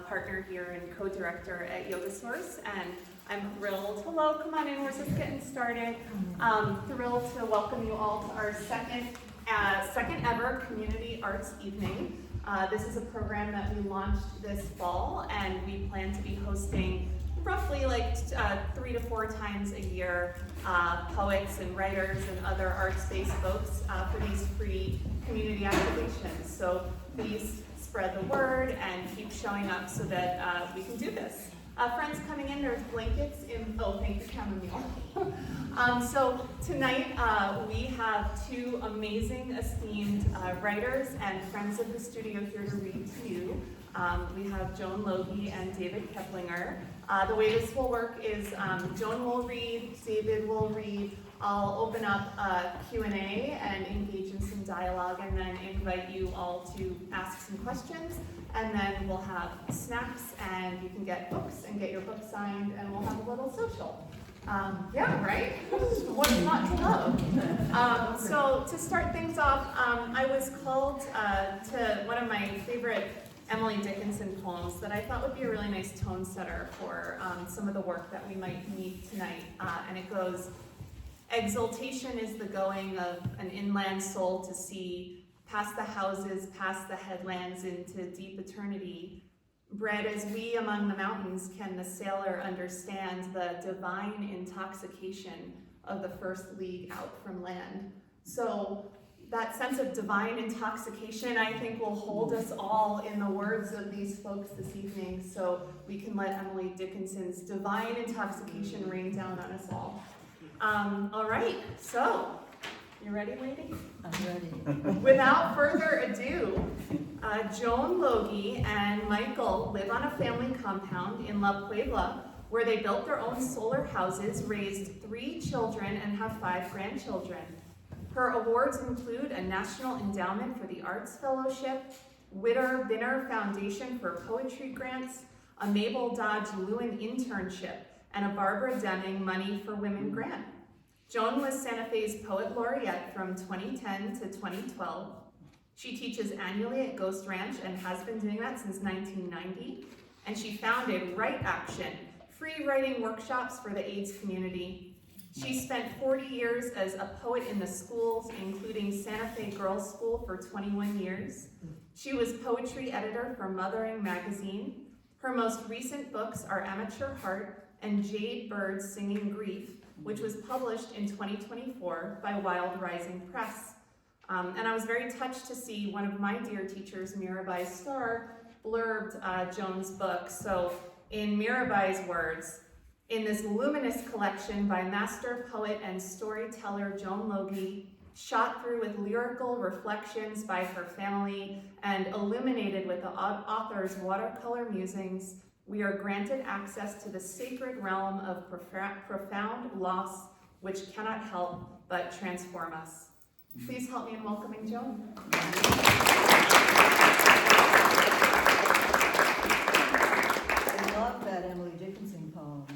Partner here and co-director at Yoga Source, and I'm thrilled. Hello, come on in. We're just getting started. Thrilled to welcome you all to our second ever Community Arts Evening. This is a program that we launched this fall, and we plan to be hosting roughly like 3 to 4 times a year poets and writers and other arts-based folks for these free community activations. So please spread the word and keep showing up so that we can do this. Friends coming in, there's blankets in, oh, thank you, chamomile. So tonight we have 2 amazing, esteemed writers and friends of the studio here to read to you. We have Joan Logghe and David Keplinger. The way this will work is Joan will read, David will read. I'll open up Q&A and engage in some dialogue, and then invite you all to ask some questions. And then we'll have snacks, and you can get books and get your book signed, and we'll have a little social. Yeah, right? What's not to love? So to start things off, I was called to one of my favorite Emily Dickinson poems that I thought would be a really nice tone setter for some of the work that we might need tonight. And it goes, exultation is the going of an inland soul to sea, past the houses, past the headlands into deep eternity. Bred as we among the mountains, can the sailor understand the divine intoxication of the first league out from land? So that sense of divine intoxication, I think, will hold us all in the words of these folks this evening, so we can let Emily Dickinson's divine intoxication rain down on us all. All right, so, you ready, lady? I'm ready. Without further ado, Joan, Logghe, and Michael live on a family compound in La Puebla where they built their own solar houses, raised 3 children, and have 5 grandchildren. Her awards include a National Endowment for the Arts Fellowship, Witter Binner Foundation for Poetry Grants, a Mabel Dodge Lewin Internship, and a Barbara Deming Money for Women grant. Joan was Santa Fe's Poet Laureate from 2010 to 2012. She teaches annually at Ghost Ranch and has been doing that since 1990. And she founded Write Action, free writing workshops for the AIDS community. She spent 40 years as a poet in the schools, including Santa Fe Girls School for 21 years. She was poetry editor for Mothering magazine. Her most recent books are Amateur Heart and Jade Bird Singing Grief, which was published in 2024 by Wild Rising Press. And I was very touched to see one of my dear teachers, Mirabai Starr, blurbed Joan's book. So in Mirabai's words, in this luminous collection by master poet and storyteller Joan Logghe, shot through with lyrical reflections by her family and illuminated with the author's watercolor musings, we are granted access to the sacred realm of profound loss which cannot help but transform us. Please help me in welcoming Joan. I love that Emily Dickinson poem.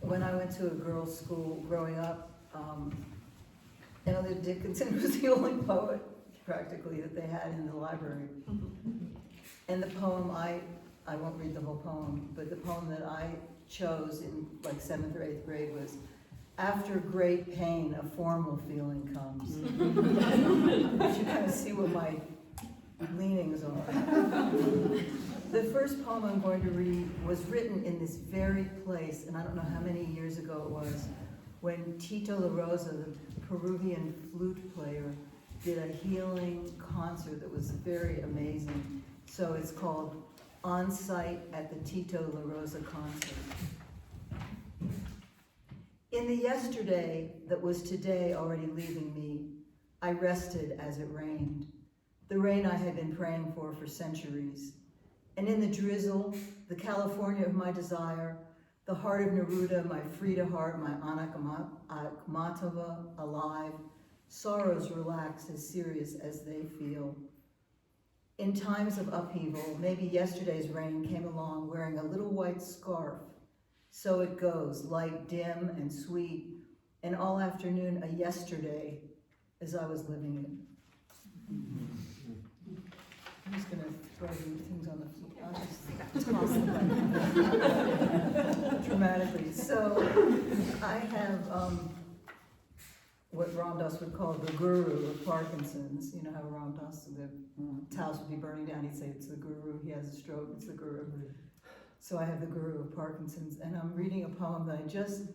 When I went to a girls' school growing up, Emily Dickinson was the only poet, practically, that they had in the library. And the poem, I won't read the whole poem, but the poem that I chose in like 7th or 8th grade was, "After great pain, a formal feeling comes." You kind of see what my leanings are. The first poem I'm going to read was written in this very place, and I don't know how many years ago it was, when Tito La Rosa, the Peruvian flute player, did a healing concert that was very amazing. So it's called On Site at the Tito La Rosa Concert. In the yesterday that was today already leaving me, I rested as it rained, the rain I had been praying for centuries. And in the drizzle, the California of my desire, the heart of Neruda, my Frida heart, my Anak Akhmatova, alive, sorrows relaxed as serious as they feel. In times of upheaval, maybe yesterday's rain came along wearing a little white scarf. So it goes, light, dim, and sweet, and all afternoon a yesterday as I was living it. I'm just gonna throw things on the floor. I'll just toss them dramatically. So I have what Ram Dass would call the guru of Parkinson's. You know how Ram Dass, the house would be burning down, he'd say it's the guru, he has a stroke, it's the guru. So I have the guru of Parkinson's, and I'm reading a poem that I just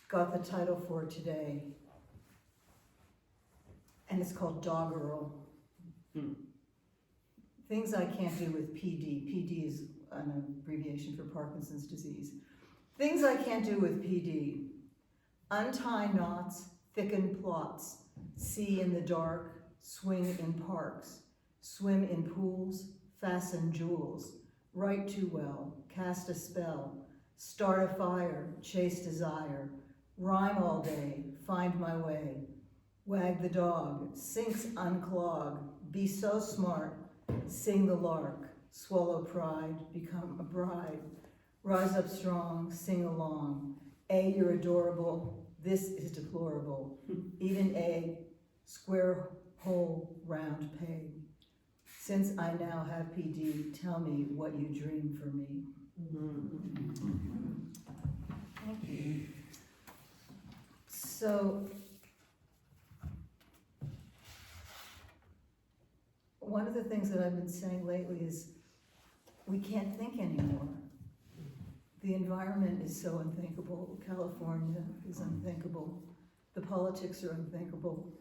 got the title for today. And it's called Doggerel. Things I can't do with PD. PD is an abbreviation for Parkinson's disease. Things I can't do with PD. Untie knots, thicken plots, see in the dark, swing in parks, swim in pools, fasten jewels, write too well, cast a spell, start a fire, chase desire, rhyme all day, find my way, wag the dog, sinks unclog, be so smart, sing the lark, swallow pride, become a bride, rise up strong, sing along, A, you're adorable, this is deplorable, even A, square, hole, round peg. Since I now have PD, tell me what you dream for me. Thank you. So, one of the things that I've been saying lately is we can't think anymore. The environment is so unthinkable. California is unthinkable. The politics are unthinkable.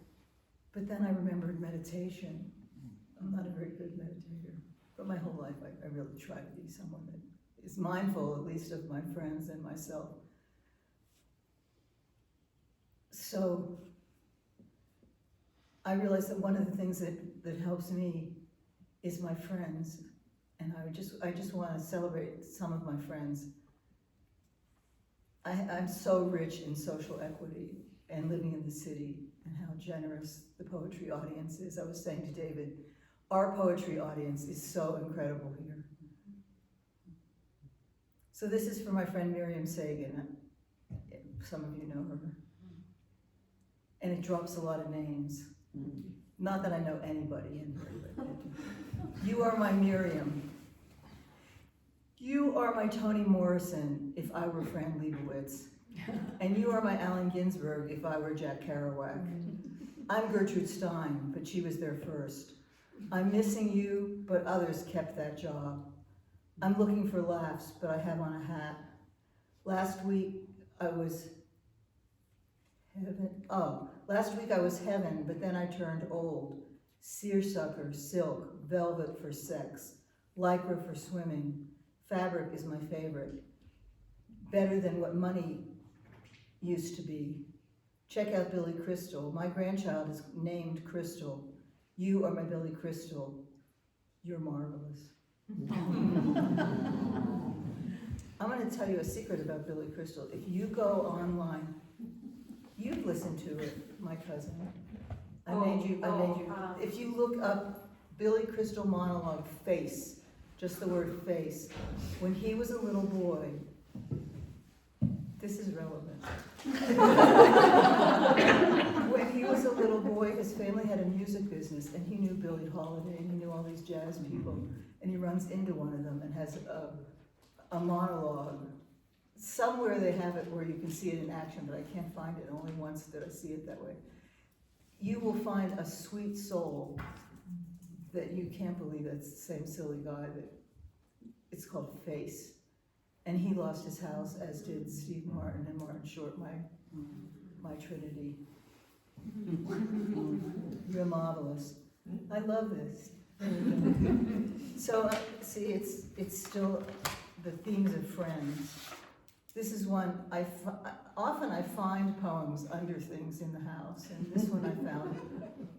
But then I remembered meditation. I'm not a very good meditator, but my whole life I really try to be someone that is mindful, at least of my friends and myself. So I realized that one of the things that helps me is my friends, and I just want to celebrate some of my friends. I'm so rich in social equity and living in the city and how generous the poetry audience is. I was saying to David, our poetry audience is so incredible here. So this is for my friend Miriam Sagan. Some of you know her. And it drops a lot of names. Not that I know anybody in here, but you are my Miriam. You are my Toni Morrison if I were Fran Lebowitz. And you are my Allen Ginsberg if I were Jack Kerouac. I'm Gertrude Stein, but she was there first. I'm missing you, but others kept that job. I'm looking for laughs, but I have on a hat. Last week I was heaven, but then I turned old. Seersucker, silk, velvet for sex, lycra for swimming. Fabric is my favorite. Better than what money used to be. Check out Billy Crystal. My grandchild is named Crystal. You are my Billy Crystal. You're marvelous. I'm going to tell you a secret about Billy Crystal. If you go online, you've listened to it, my cousin. I made you. If you look up Billy Crystal monologue, face, just the word face, when he was a little boy, this is relevant. When he was a little boy, his family had a music business, and he knew Billie Holiday, and he knew all these jazz people, and he runs into one of them and has a monologue. Somewhere they have it where you can see it in action, but I can't find it. Only once did I see it that way. You will find a sweet soul that you can't believe that's the same silly guy that it's called Face. And he lost his house, as did Steve Martin and Martin Short, my trinity. You're marvelous. I love this. So, see, it's still the themes of friends. This is one, often I find poems under things in the house, and this one I found.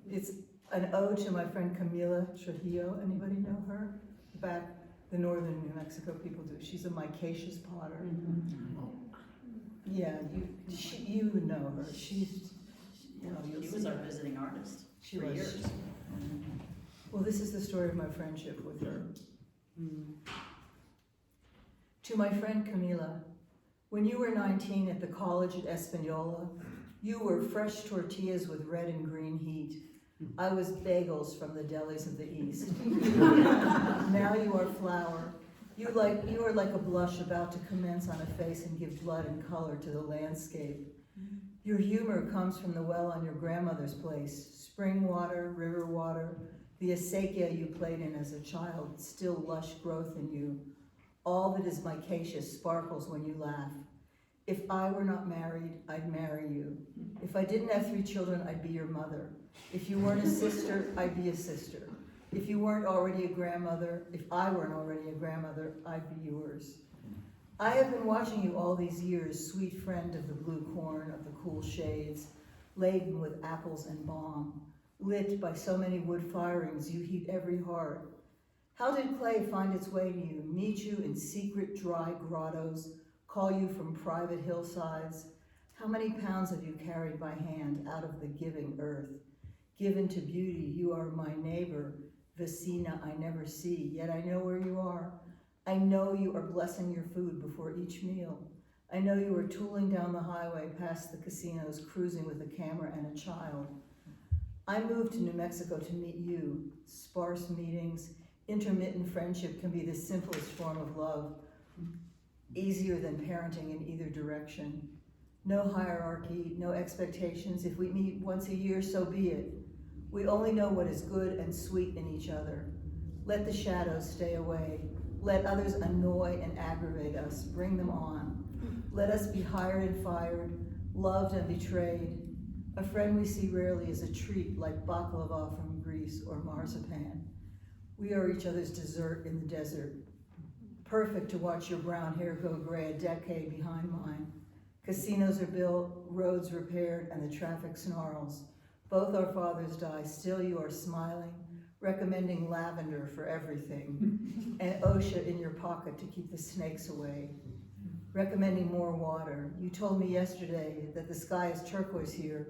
It's an ode to my friend Camila Trujillo. Anybody know her? Back, the northern New Mexico people do. She's a micaceous potter. Yeah, you know her. She was our visiting artist for years. Well, this is the story of my friendship with her. To my friend Camila, when you were 19 at the college at Espanola, you were fresh tortillas with red and green heat. I was bagels from the delis of the East. Now you are flour. You are like a blush about to commence on a face and give blood and color to the landscape. Your humor comes from the well on your grandmother's place. Spring water, river water, the acequia you played in as a child, still lush growth in you. All that is micaceous sparkles when you laugh. If I were not married, I'd marry you. If I didn't have 3 children, I'd be your mother. If you weren't a sister, I'd be a sister. If you weren't already a grandmother, if I weren't already a grandmother, I'd be yours. I have been watching you all these years, sweet friend of the blue corn, of the cool shades, laden with apples and balm. Lit by so many wood firings, you heat every heart. How did clay find its way to you, meet you in secret dry grottos, call you from private hillsides? How many pounds have you carried by hand out of the giving earth? Given to beauty, you are my neighbor, Vecina I never see, yet I know where you are. I know you are blessing your food before each meal. I know you are tooling down the highway past the casinos, cruising with a camera and a child. I moved to New Mexico to meet you. Sparse meetings, intermittent friendship can be the simplest form of love, easier than parenting in either direction. No hierarchy, no expectations. If we meet once a year, so be it. We only know what is good and sweet in each other. Let the shadows stay away. Let others annoy and aggravate us. Bring them on. Let us be hired and fired, loved and betrayed. A friend we see rarely is a treat like baklava from Greece or marzipan. We are each other's dessert in the desert. Perfect to watch your brown hair go gray a decade behind mine. Casinos are built, roads repaired, and the traffic snarls. Both our fathers die, still you are smiling, recommending lavender for everything, and OSHA in your pocket to keep the snakes away. Recommending more water. You told me yesterday that the sky is turquoise here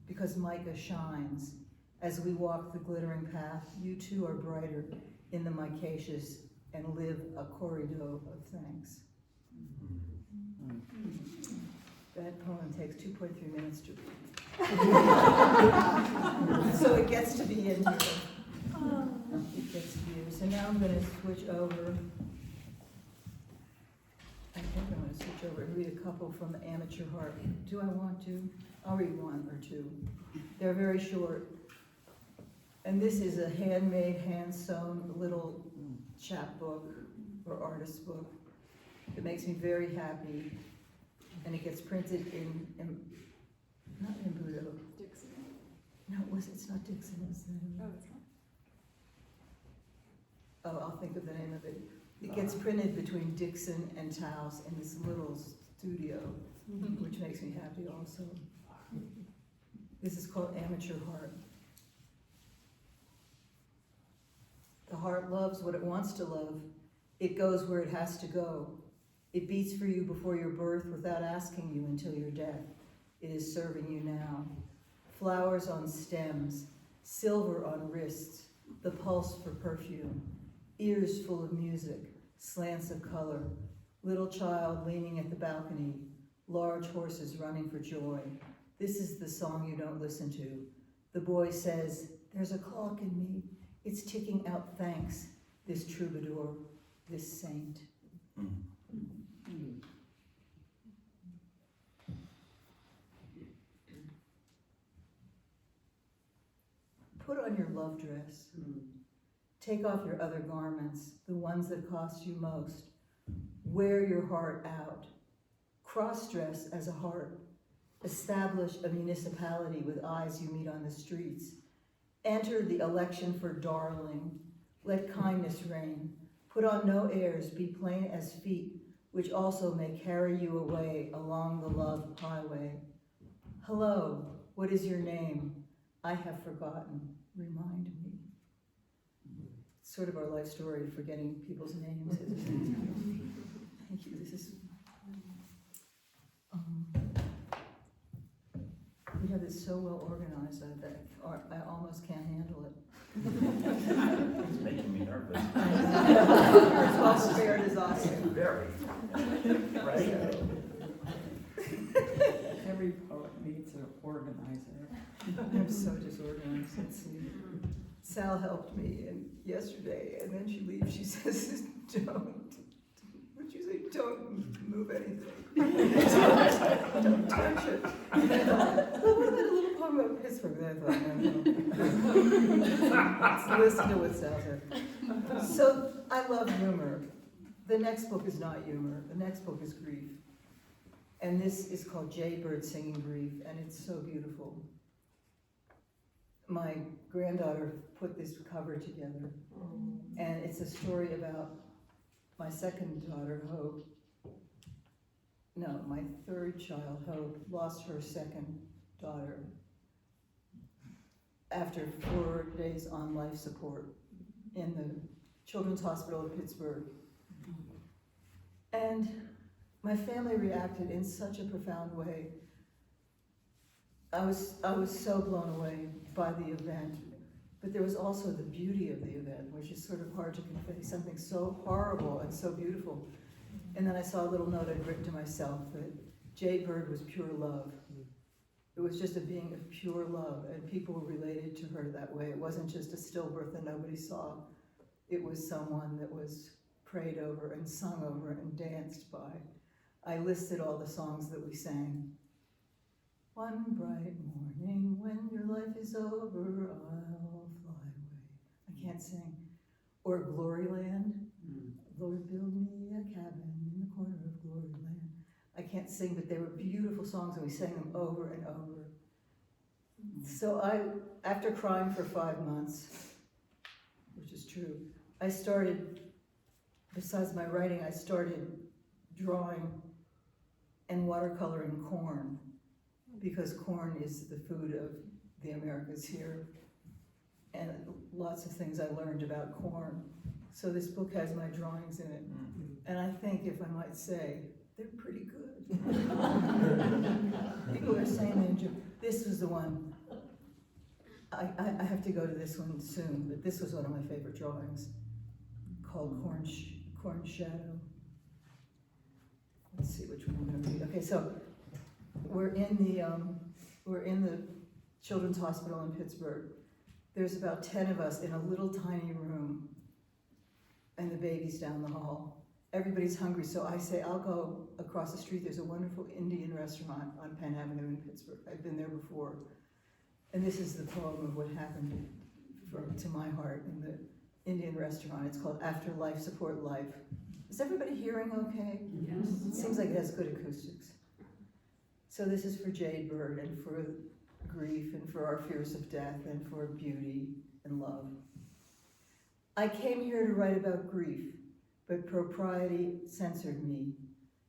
because mica shines. As we walk the glittering path, you too are brighter in the micaceous and live a corridor of thanks. That poem takes 2.3 minutes to read. So it gets to be in here. It gets to be here. So now I'm going to switch over. I think I'm going to switch over and read a couple from the Amateur Heart. Do I want to? I'll read one or two. They're very short. And this is a handmade, hand-sewn little chapbook or artist book. It makes me very happy. And it gets printed in not in Budo. Dixon. No, it's not Dixon, it's Oh, it's not. Oh, I'll think of the name of it. It gets printed between Dixon and Taos in this little studio, which makes me happy also. This is called Amateur Heart. The heart loves what it wants to love. It goes where it has to go. It beats for you before your birth without asking you until your death. It is serving you now. Flowers on stems, silver on wrists, the pulse for perfume, ears full of music, slants of color, little child leaning at the balcony, large horses running for joy. This is the song you don't listen to. The boy says, there's a clock in me. It's ticking out thanks, this troubadour, this saint. Put on your love dress. Take off your other garments, the ones that cost you most. Wear your heart out. Cross-dress as a heart. Establish a municipality with eyes you meet on the streets. Enter the election for darling. Let kindness reign. Put on no airs, be plain as feet, which also may carry you away along the love highway. Hello, what is your name? I have forgotten. Remind me. It's sort of our life story, forgetting people's names. Thank you. This is. We have it so well organized that I almost can't handle it. It's making me nervous. You're as well spared as I am. Very. Right? Every poet needs an organizer. I'm so disorganized. Let's see. Sal helped me yesterday, and then she leaves. She says, what'd you say? Don't move anything. Don't touch it. And I thought, well, what about a little poem about Pittsburgh? And I thought, no. Let's listen to what Sal said. So I love humor. The next book is not humor. The next book is grief. And this is called Jaybird Singing Grief, and it's so beautiful. My granddaughter put this cover together, and it's a story about my second daughter, Hope. No, my third child, Hope, lost her second daughter after 4 days on life support in the Children's Hospital of Pittsburgh. And my family reacted in such a profound way. I was so blown away by the event, but there was also the beauty of the event, which is sort of hard to convey, something so horrible and so beautiful. And then I saw a little note I'd written to myself that Jaybird was pure love. It was just a being of pure love, and people were related to her that way. It wasn't just a stillbirth that nobody saw. It was someone that was prayed over and sung over and danced by. I listed all the songs that we sang. One bright morning when your life is over, I'll fly away. I can't sing. Or Gloryland. Lord, build me a cabin in the corner of Gloryland. I can't sing, but they were beautiful songs, and we sang them over and over. So after crying for 5 months, which is true, I started, besides my writing, I started drawing and watercoloring corn, because corn is the food of the Americas here, and lots of things I learned about corn. So this book has my drawings in it, and I think, if I might say, they're pretty good. People are saying they enjoy. This was the one. I have to go to this one soon, but this was one of my favorite drawings, called Corn Shadow. Let's see which one I'm going to read. Okay, so we're in the Children's Hospital in Pittsburgh. There's about 10 of us in a little tiny room, and the baby's down the hall. Everybody's hungry, so I say, I'll go across the street. There's a wonderful Indian restaurant on Penn Avenue in Pittsburgh. I've been there before. And this is the poem of what happened to my heart in the Indian restaurant. It's called After Life Support Life. Is everybody hearing okay? Yes. It seems like it has good acoustics. So this is for Jade Bird, and for grief, and for our fears of death, and for beauty and love. I came here to write about grief, but propriety censored me.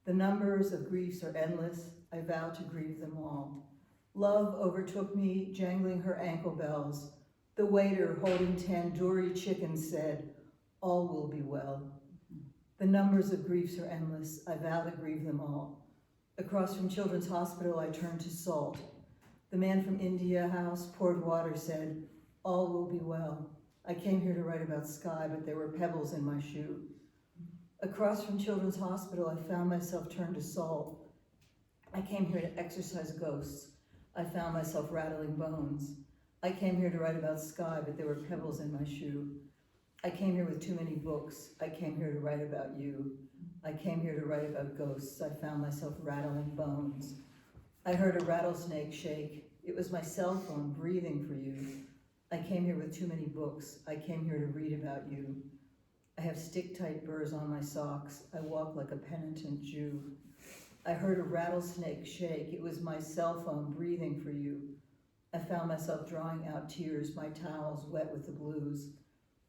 The numbers of griefs are endless. I vow to grieve them all. Love overtook me, jangling her ankle bells. The waiter holding tandoori chicken said, all will be well. The numbers of griefs are endless. I vow to grieve them all. Across from Children's Hospital, I turned to Salt. The man from India House poured water, said, all will be well. I came here to write about sky, but there were pebbles in my shoe. Across from Children's Hospital, I found myself turned to Salt. I came here to exorcise ghosts. I found myself rattling bones. I came here to write about sky, but there were pebbles in my shoe. I came here with too many books. I came here to write about you. I came here to write about ghosts. I found myself rattling bones. I heard a rattlesnake shake. It was my cell phone breathing for you. I came here with too many books. I came here to read about you. I have stick-tight burrs on my socks. I walk like a penitent Jew. I heard a rattlesnake shake. It was my cell phone breathing for you. I found myself drawing out tears, my towels wet with the blues.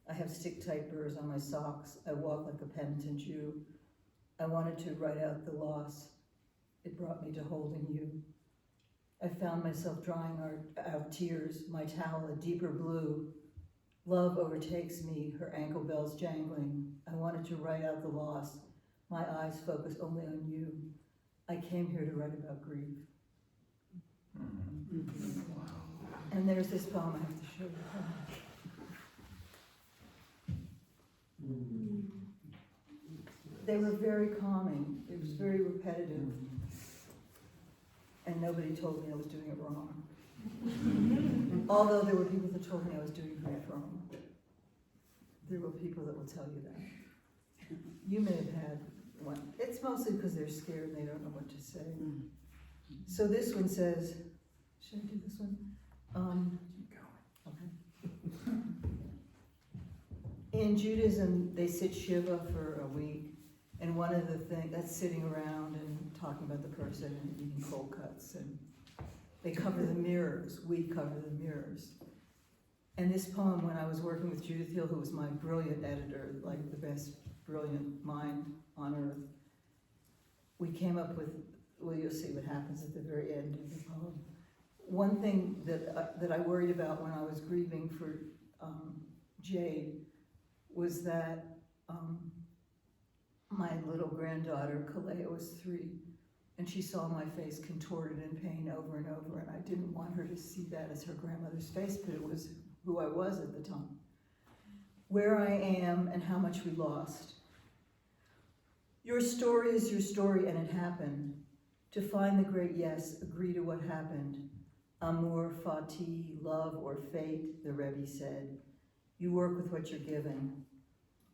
I have stick-tight burrs on my socks. I walk like a penitent Jew. I wanted to write out the loss. It brought me to holding you. I found myself drawing out tears, my towel a deeper blue. Love overtakes me, her ankle bells jangling. I wanted to write out the loss. My eyes focus only on you. I came here to write about grief. And there's this poem I have to show you. They were very calming. It was very repetitive. And nobody told me I was doing it wrong. Although there were people that told me I was doing grief wrong. There were people that will tell you that. You may have had one. It's mostly because they're scared and they don't know what to say. So this one says, should I do this one? Okay. In Judaism, they sit Shiva for a week, and one of the things, that's sitting around and talking about the person and eating cold cuts, and they cover the mirrors, we cover the mirrors. And this poem, when I was working with Judith Hill, who was my brilliant editor, like the best brilliant mind on earth, we came up with, well, you'll see what happens at the very end of the poem. One thing that I worried about when I was grieving for Jade was that my little granddaughter, Kalea, was 3, and she saw my face contorted in pain over and over, and I didn't want her to see that as her grandmother's face, but it was who I was at the time. Where I am and how much we lost. Your story is your story, and it happened. To find the great yes, agree to what happened. Amour, fati, love, or fate, the Rebbe said. You work with what you're given.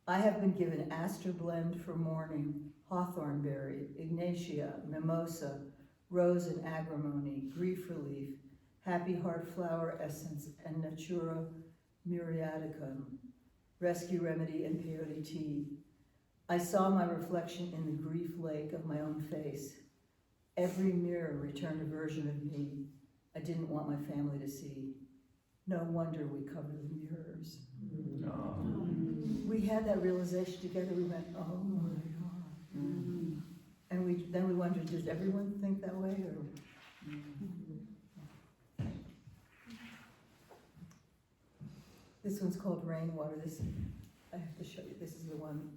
I have been given aster blend for mourning, hawthornberry, ignatia, mimosa, rose and agrimony, grief relief, happy heart flower essence, and natura muriaticum, rescue remedy and peyote tea. I saw my reflection in the grief lake of my own face. Every mirror returned a version of me. I didn't want my family to see. No wonder we covered the mirrors. We had that realization together. We went, oh my God. And then we wondered, does everyone think that way? Or this one's called Rainwater. I have to show you. This is the one.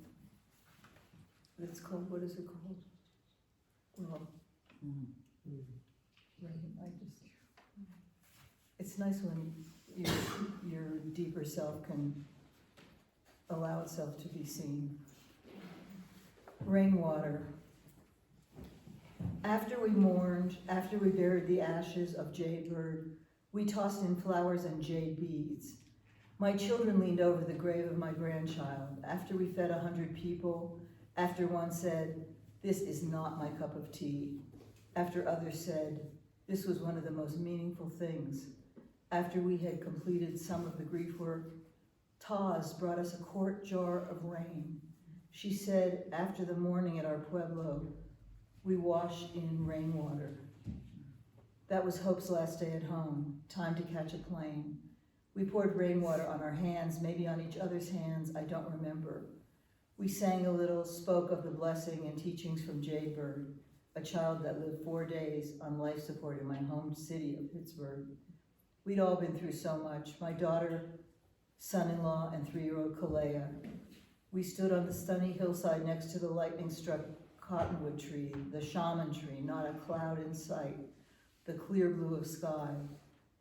It's called, what is it called? Well, it's nice when your deeper self can allow itself to be seen. Rainwater. After we mourned, after we buried the ashes of Jadebird, we tossed in flowers and jade beads. My children leaned over the grave of my grandchild. After we fed 100 people, after one said, "This is not my cup of tea," after others said, "This was one of the most meaningful things," after we had completed some of the grief work, Taz brought us a quart jar of rain. She said, after the mourning at our pueblo, we wash in rainwater. That was Hope's last day at home, time to catch a plane. We poured rainwater on our hands, maybe on each other's hands, I don't remember. We sang a little, spoke of the blessing and teachings from Jadebird, a child that lived 4 days on life support in my home city of Pittsburgh. We'd all been through so much, my daughter, son-in-law, and 3-year-old Kalea. We stood on the stunning hillside next to the lightning-struck cottonwood tree, the shaman tree, not a cloud in sight, the clear blue of sky.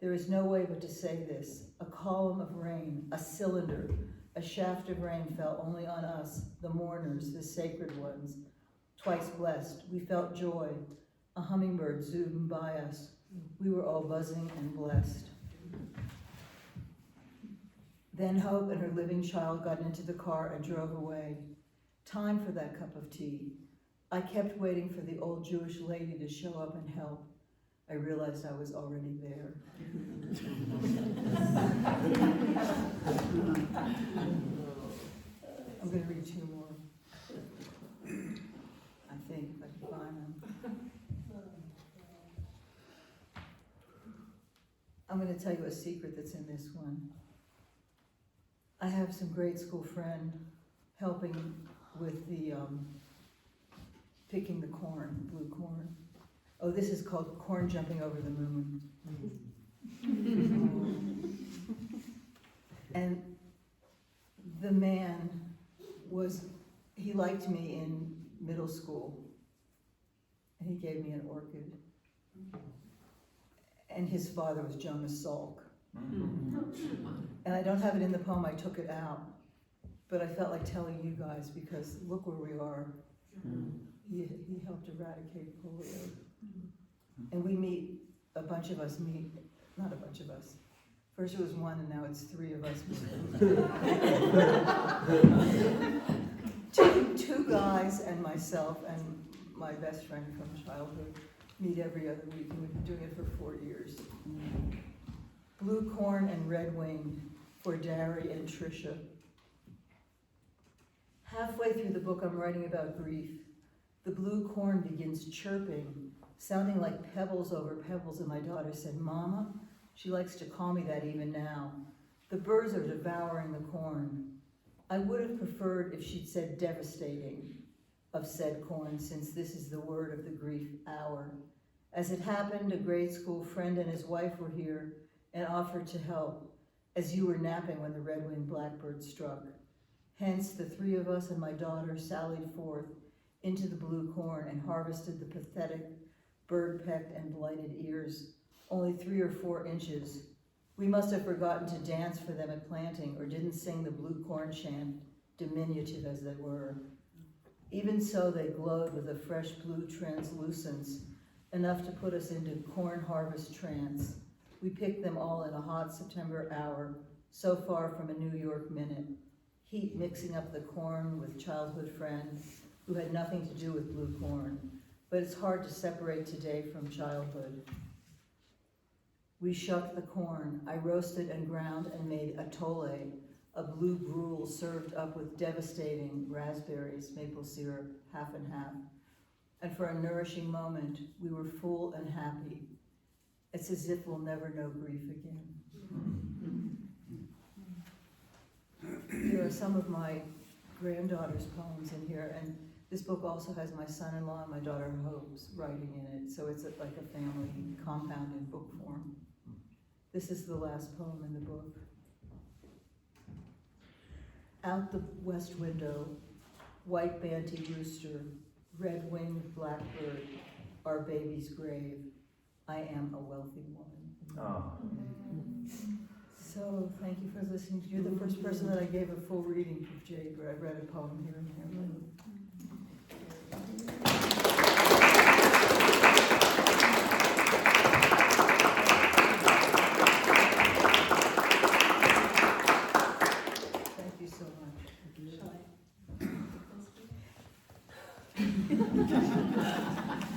There is no way but to say this. A column of rain, a cylinder, a shaft of rain fell only on us, the mourners, the sacred ones. Twice blessed, we felt joy. A hummingbird zoomed by us. We were all buzzing and blessed. Then Hope and her living child got into the car and drove away. Time for that cup of tea. I kept waiting for the old Jewish lady to show up and help. I realized I was already there. I'm going to read 2 more. I think, if I can find them. I'm going to tell you a secret that's in this one. I have some grade school friend helping with the picking the corn, blue corn. Oh, this is called corn jumping over the moon. And the man he liked me in middle school, and he gave me an orchid. And his father was Jonas Salk. And I don't have it in the poem, I took it out. But I felt like telling you guys because look where we are. He helped eradicate polio. And we meet, not a bunch of us. First it was 1 and now it's 3 of us. two guys and myself and my best friend from childhood meet every other week, and we've been doing it for 4 years. Blue corn and red wing for Dari and Tricia. Halfway through the book I'm writing about grief. The blue corn begins chirping, sounding like pebbles over pebbles, and my daughter said, "Mama," she likes to call me that even now. The birds are devouring the corn. I would have preferred if she'd said devastating of said corn, since this is the word of the grief hour. As it happened, a grade school friend and his wife were here and offered to help, as you were napping when the red-winged blackbird struck. Hence, the 3 of us and my daughter sallied forth into the blue corn and harvested the pathetic, bird-pecked and blighted ears, only 3 or 4 inches. We must have forgotten to dance for them at planting or didn't sing the blue corn chant, diminutive as they were. Even so, they glowed with a fresh blue translucence, enough to put us into corn harvest trance. We picked them all in a hot September hour, so far from a New York minute. Heat mixing up the corn with childhood friends who had nothing to do with blue corn, but it's hard to separate today from childhood. We shucked the corn. I roasted and ground and made atole, a blue gruel served up with devastating raspberries, maple syrup, half and half. And for a nourishing moment, we were full and happy. It's as if we'll never know grief again. There are some of my granddaughter's poems in here, and this book also has my son-in-law and my daughter Hope's writing in it, so it's like a family compound in book form. This is the last poem in the book. Out the west window, white banty rooster, red-winged blackbird, our baby's grave. I am a wealthy woman. Oh, So, thank you for listening. You're the first person that I gave a full reading of Jade, where I read a poem here and there. Thank you so much.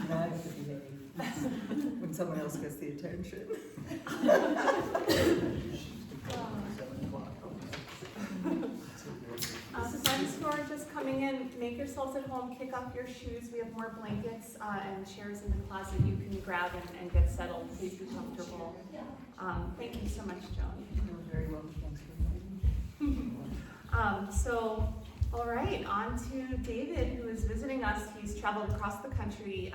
Now I have to behave when someone else gets the attention. 7 o'clock. Friends who are just coming in, make yourselves at home, kick off your shoes. We have more blankets and chairs in the closet you can grab and get settled. Please be comfortable. Thank you so much, Joan. You're very welcome. Thanks for inviting me. All right, on to David, who is visiting us. He's traveled across the country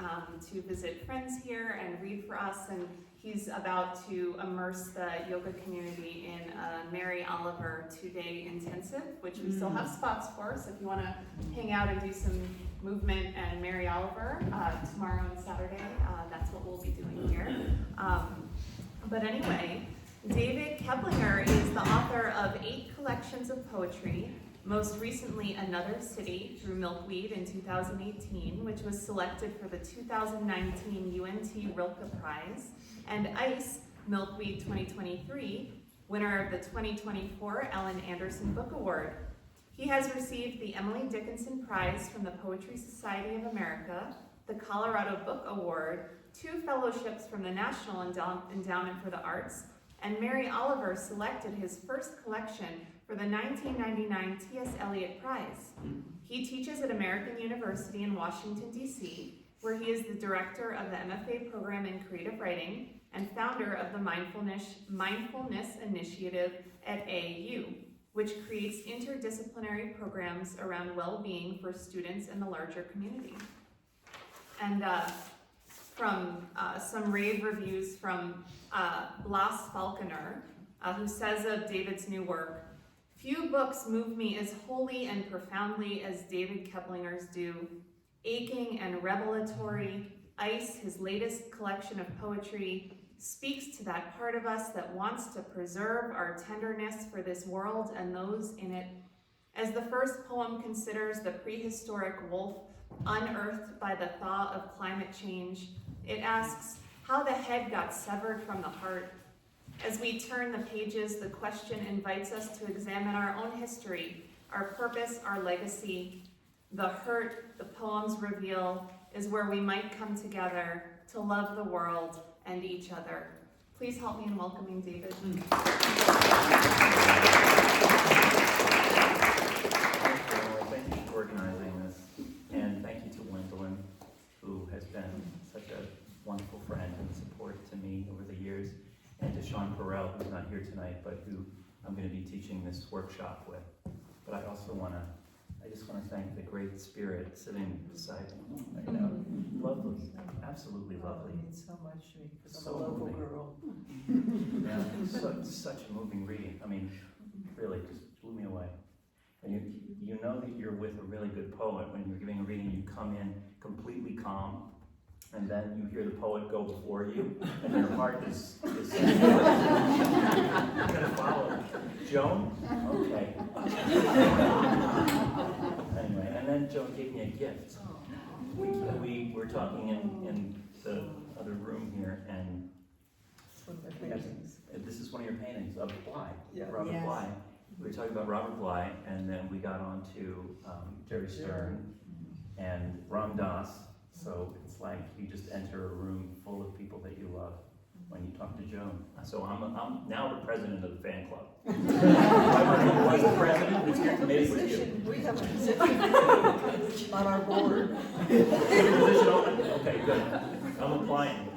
to visit friends here and read for us, and he's about to immerse the yoga community in a Mary Oliver 2-day intensive, which we still have spots for, so if you want to hang out and do some movement and Mary Oliver tomorrow and Saturday, that's what we'll be doing here. But anyway, David Keplinger is the author of 8 collections of poetry, most recently Another City through Milkweed in 2018, which was selected for the 2019 UNT Rilke Prize, and Ice, Milkweed 2023, winner of the 2024 Ellen Anderson Book Award. He has received the Emily Dickinson Prize from the Poetry Society of America, the Colorado Book Award, 2 fellowships from the National Endowment for the Arts, and Mary Oliver selected his first collection for the 1999 T.S. Eliot Prize. He teaches at American University in Washington, D.C., where he is the director of the MFA program in creative writing and founder of the Mindfulness Initiative at AAU, which creates interdisciplinary programs around well-being for students in the larger community. And from some rave reviews from Blas Falconer, who says of David's new work, "Few books move me as wholly and profoundly as David Keplinger's do. Aching and revelatory, Ice, his latest collection of poetry, speaks to that part of us that wants to preserve our tenderness for this world and those in it. As the first poem considers the prehistoric wolf unearthed by the thaw of climate change, it asks how the head got severed from the heart. As we turn the pages, the question invites us to examine our own history, our purpose, our legacy. The hurt the poems reveal is where we might come together to love the world and each other." Please help me in welcoming David. Thank you for organizing this, and thank you to Gwendolyn, who has been such a wonderful friend and support to me over the years, and to Sean Perrell, who's not here tonight, but who I'm going to be teaching this workshop with. But I also I just want to thank the great spirit sitting beside me. You know, lovely, absolutely lovely. It means so much to me because I'm So a local moving. girl. Yeah, such a moving reading. I mean, really, just blew me away. And you know that you're with a really good poet when you're giving a reading. You come in completely calm, and then you hear the poet go before you, and your heart is you're gonna follow. Joan? Okay. Anyway, and then Joan gave me a gift. We were talking in the other room here, and It's one of my paintings. this is one of your paintings of Bly, Yeah. Robert Yes. Bly. We were talking about Robert Bly, and then we got on to Jerry Stern and Ram Dass. So it's like you just enter a room full of people that you love when you talk to Joan. So I'm now the president of the fan club. Whoever was the president, it's your committee with you. We have a position on our board. Is your position open? Okay, good. I'm applying.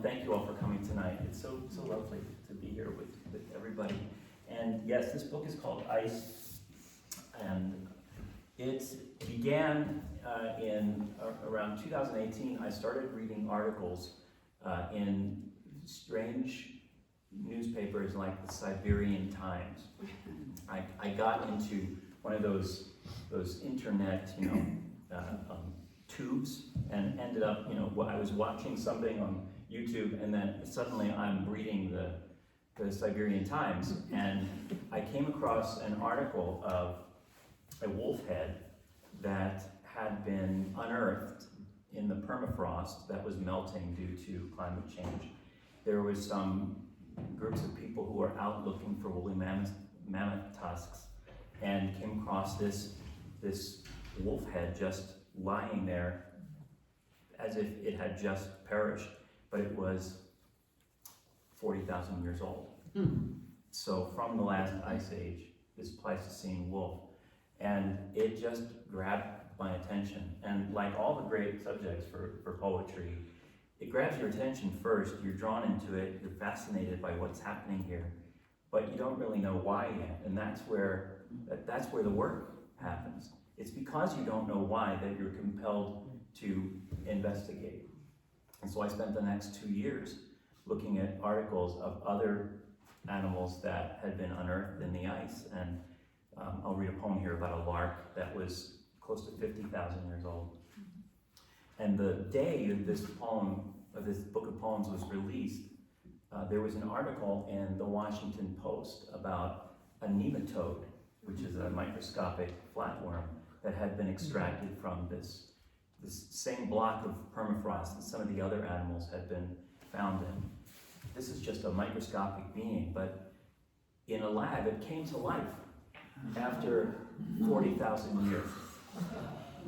thank you all for coming tonight. It's so lovely to be here with everybody. And yes, this book is called Ice, and it began in around 2018. I started reading articles in strange newspapers like the Siberian Times. I got into one of those internet, tubes, and ended up, I was watching something on YouTube, and then suddenly I'm reading the Siberian Times, and I came across an article of a wolf head that had been unearthed in the permafrost that was melting due to climate change. There was some groups of people who were out looking for woolly mammoth tusks and came across this wolf head just lying there as if it had just perished, but it was 40,000 years old. So from the last ice age, this Pleistocene wolf, and it just grabbed my attention. And like all the great subjects for poetry, it grabs your attention first, you're drawn into it, you're fascinated by what's happening here, but you don't really know why yet, and that's where the work happens. It's because you don't know why that you're compelled to investigate. And so I spent the next 2 years looking at articles of other animals that had been unearthed in the ice, and I'll read a poem here about a lark that was close to 50,000 years old. And the day of this book of poems was released, there was an article in the Washington Post about a nematode, which is a microscopic flatworm that had been extracted from this same block of permafrost that some of the other animals had been found in. This is just a microscopic being, but in a lab it came to life after 40,000 years.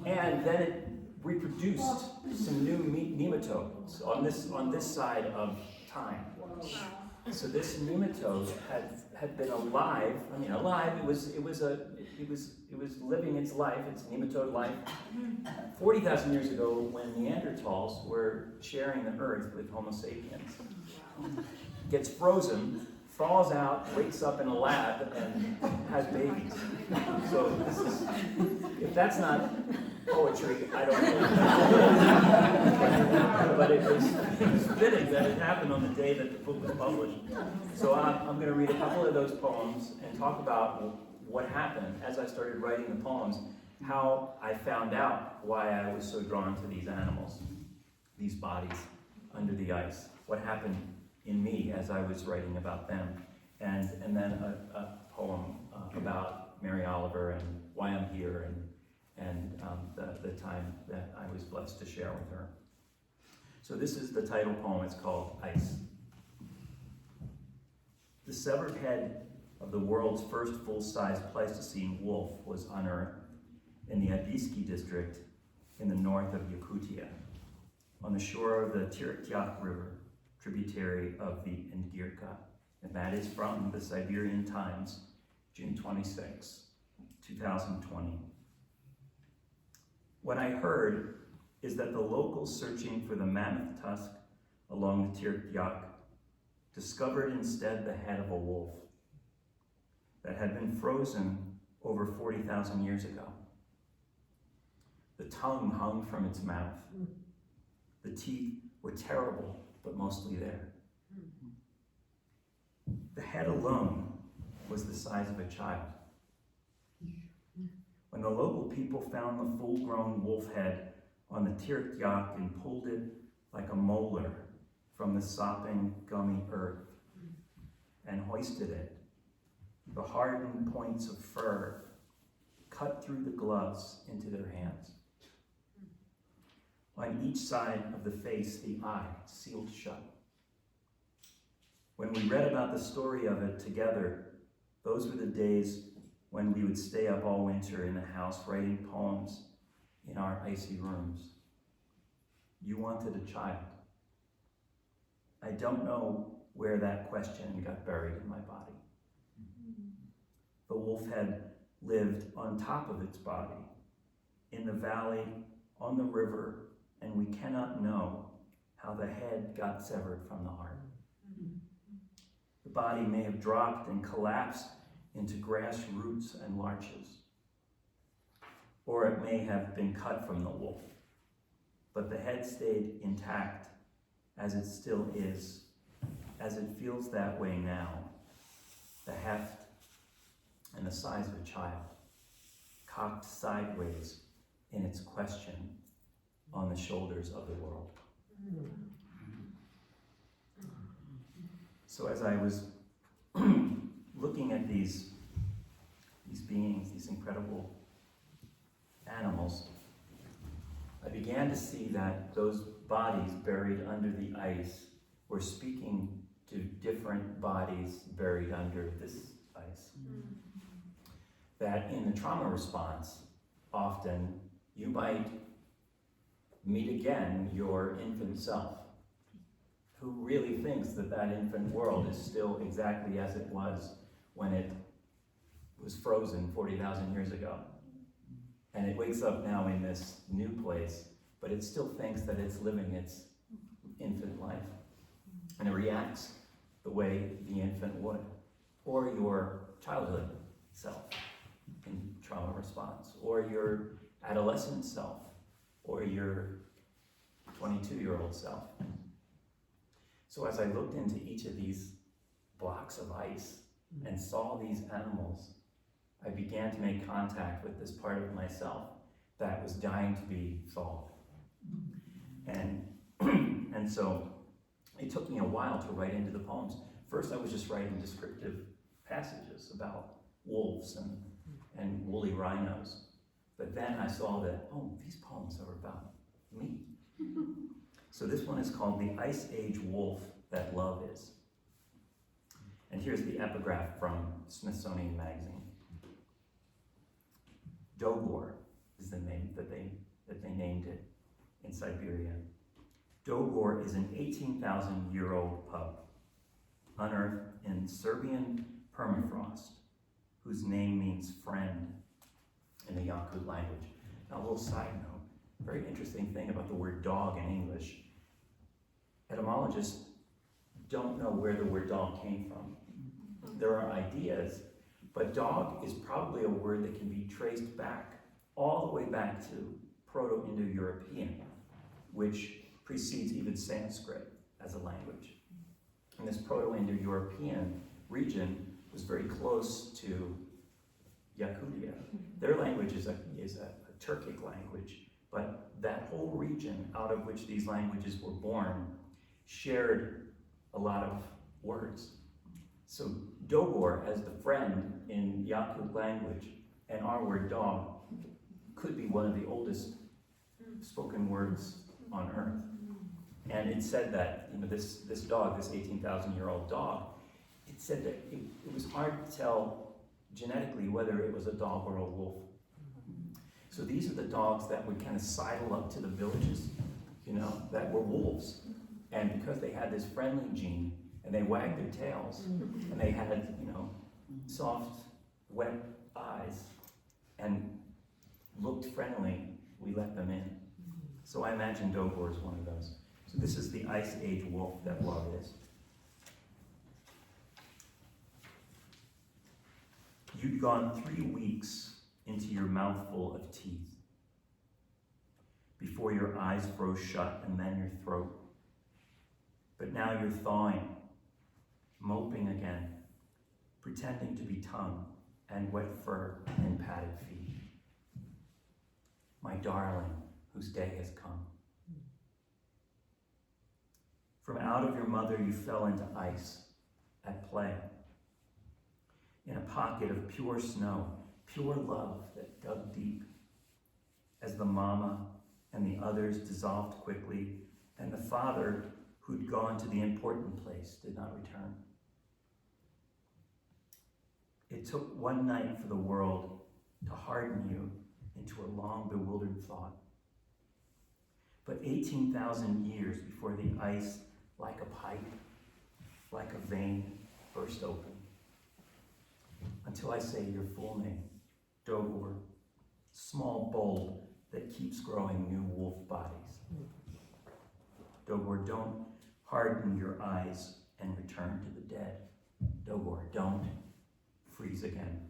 And then it reproduced some new nematodes on this side of time. So this nematode had been alive. I mean, alive. It was living its life, its nematode life, 40,000 years ago, when Neanderthals were sharing the earth with Homo sapiens. Gets frozen, thaws out, wakes up in a lab, and has babies. So this is, if that's not poetry, I don't know. But it was fitting that it happened on the day that the book was published. So I'm going to read a couple of those poems and talk about what happened as I started writing the poems, how I found out why I was so drawn to these animals, these bodies under the ice, what happened in me as I was writing about them, and then a poem about Mary Oliver and why I'm here, and the time that I was blessed to share with her. So this is the title poem. It's called Ice. The severed head of the world's first full-size Pleistocene wolf was unearthed in the Abiski district in the north of Yakutia, on the shore of the Tiryakyak River, tributary of the Ingirka, and that is from the Siberian Times, June 26, 2020. What I heard is that the locals searching for the mammoth tusk along the Tiryakyak discovered instead the head of a wolf that had been frozen over 40,000 years ago. The tongue hung from its mouth. The teeth were terrible, but mostly there. The head alone was the size of a child. When the local people found the full-grown wolf head on the Tiryakyak and pulled it like a molar from the sopping, gummy earth and hoisted it, the hardened points of fur cut through the gloves into their hands. On each side of the face, the eye sealed shut. When we read about the story of it together, those were the days when we would stay up all winter in the house writing poems in our icy rooms. You wanted a child. I don't know where that question got buried in my body. The wolf head lived on top of its body, in the valley, on the river, and we cannot know how the head got severed from the heart. The body may have dropped and collapsed into grass roots and larches, or it may have been cut from the wolf, but the head stayed intact, as it still is, as it feels that way now, the heft and the size of a child, cocked sideways in its question on the shoulders of the world. So as I was looking at these beings, these incredible animals, I began to see that those bodies buried under the ice were speaking to different bodies buried under this ice. That in the trauma response, often you might meet again your infant self, who really thinks that that infant world is still exactly as it was when it was frozen 40,000 years ago. And it wakes up now in this new place, but it still thinks that it's living its infant life. And it reacts the way the infant would, or your childhood self in trauma response, or your adolescent self, or your 22-year-old self. So as I looked into each of these blocks of ice and saw these animals, I began to make contact with this part of myself that was dying to be thawed. And so it took me a while to write into the poems. First I was just writing descriptive passages about wolves and woolly rhinos. But then I saw that, oh, these poems are about me. So this one is called The Ice Age Wolf That Love Is. And here's the epigraph from Smithsonian Magazine. Dogor is the name that they named it in Siberia. Dogor is an 18,000-year-old pup, unearthed in Serbian permafrost, whose name means friend in the Yakut language. Now, a little side note, very interesting thing about the word dog in English. Etymologists don't know where the word dog came from. There are ideas, but dog is probably a word that can be traced back, all the way back to Proto-Indo-European, which precedes even Sanskrit as a language. And this Proto-Indo-European region was very close to Yakutia. Their language is a Turkic language, but that whole region out of which these languages were born shared a lot of words. So Dogor, as the friend in Yakut language, and our word dog, could be one of the oldest spoken words on earth. And it said that, this dog, this 18,000-year-old dog, it said that it was hard to tell genetically whether it was a dog or a wolf. So these are the dogs that would kind of sidle up to the villages, that were wolves. And because they had this friendly gene, and they wagged their tails, and they had, soft, wet eyes, and looked friendly, we let them in. So I imagine Dogor is one of those. So this is the Ice Age wolf that love is. You'd gone 3 weeks into your mouthful of teeth before your eyes froze shut and then your throat. But now you're thawing, moping again, pretending to be tongue and wet fur and padded feet. My darling, whose day has come. From out of your mother you fell into ice at play, in a pocket of pure snow, pure love that dug deep, as the mama and the others dissolved quickly, and the father who'd gone to the important place did not return. It took one night for the world to harden you into a long, bewildered thought. But 18,000 years before the ice, like a pipe, like a vein, burst open. Until I say your full name, Dogor, small bulb that keeps growing new wolf bodies. Dogor, don't harden your eyes and return to the dead. Dogor, don't freeze again.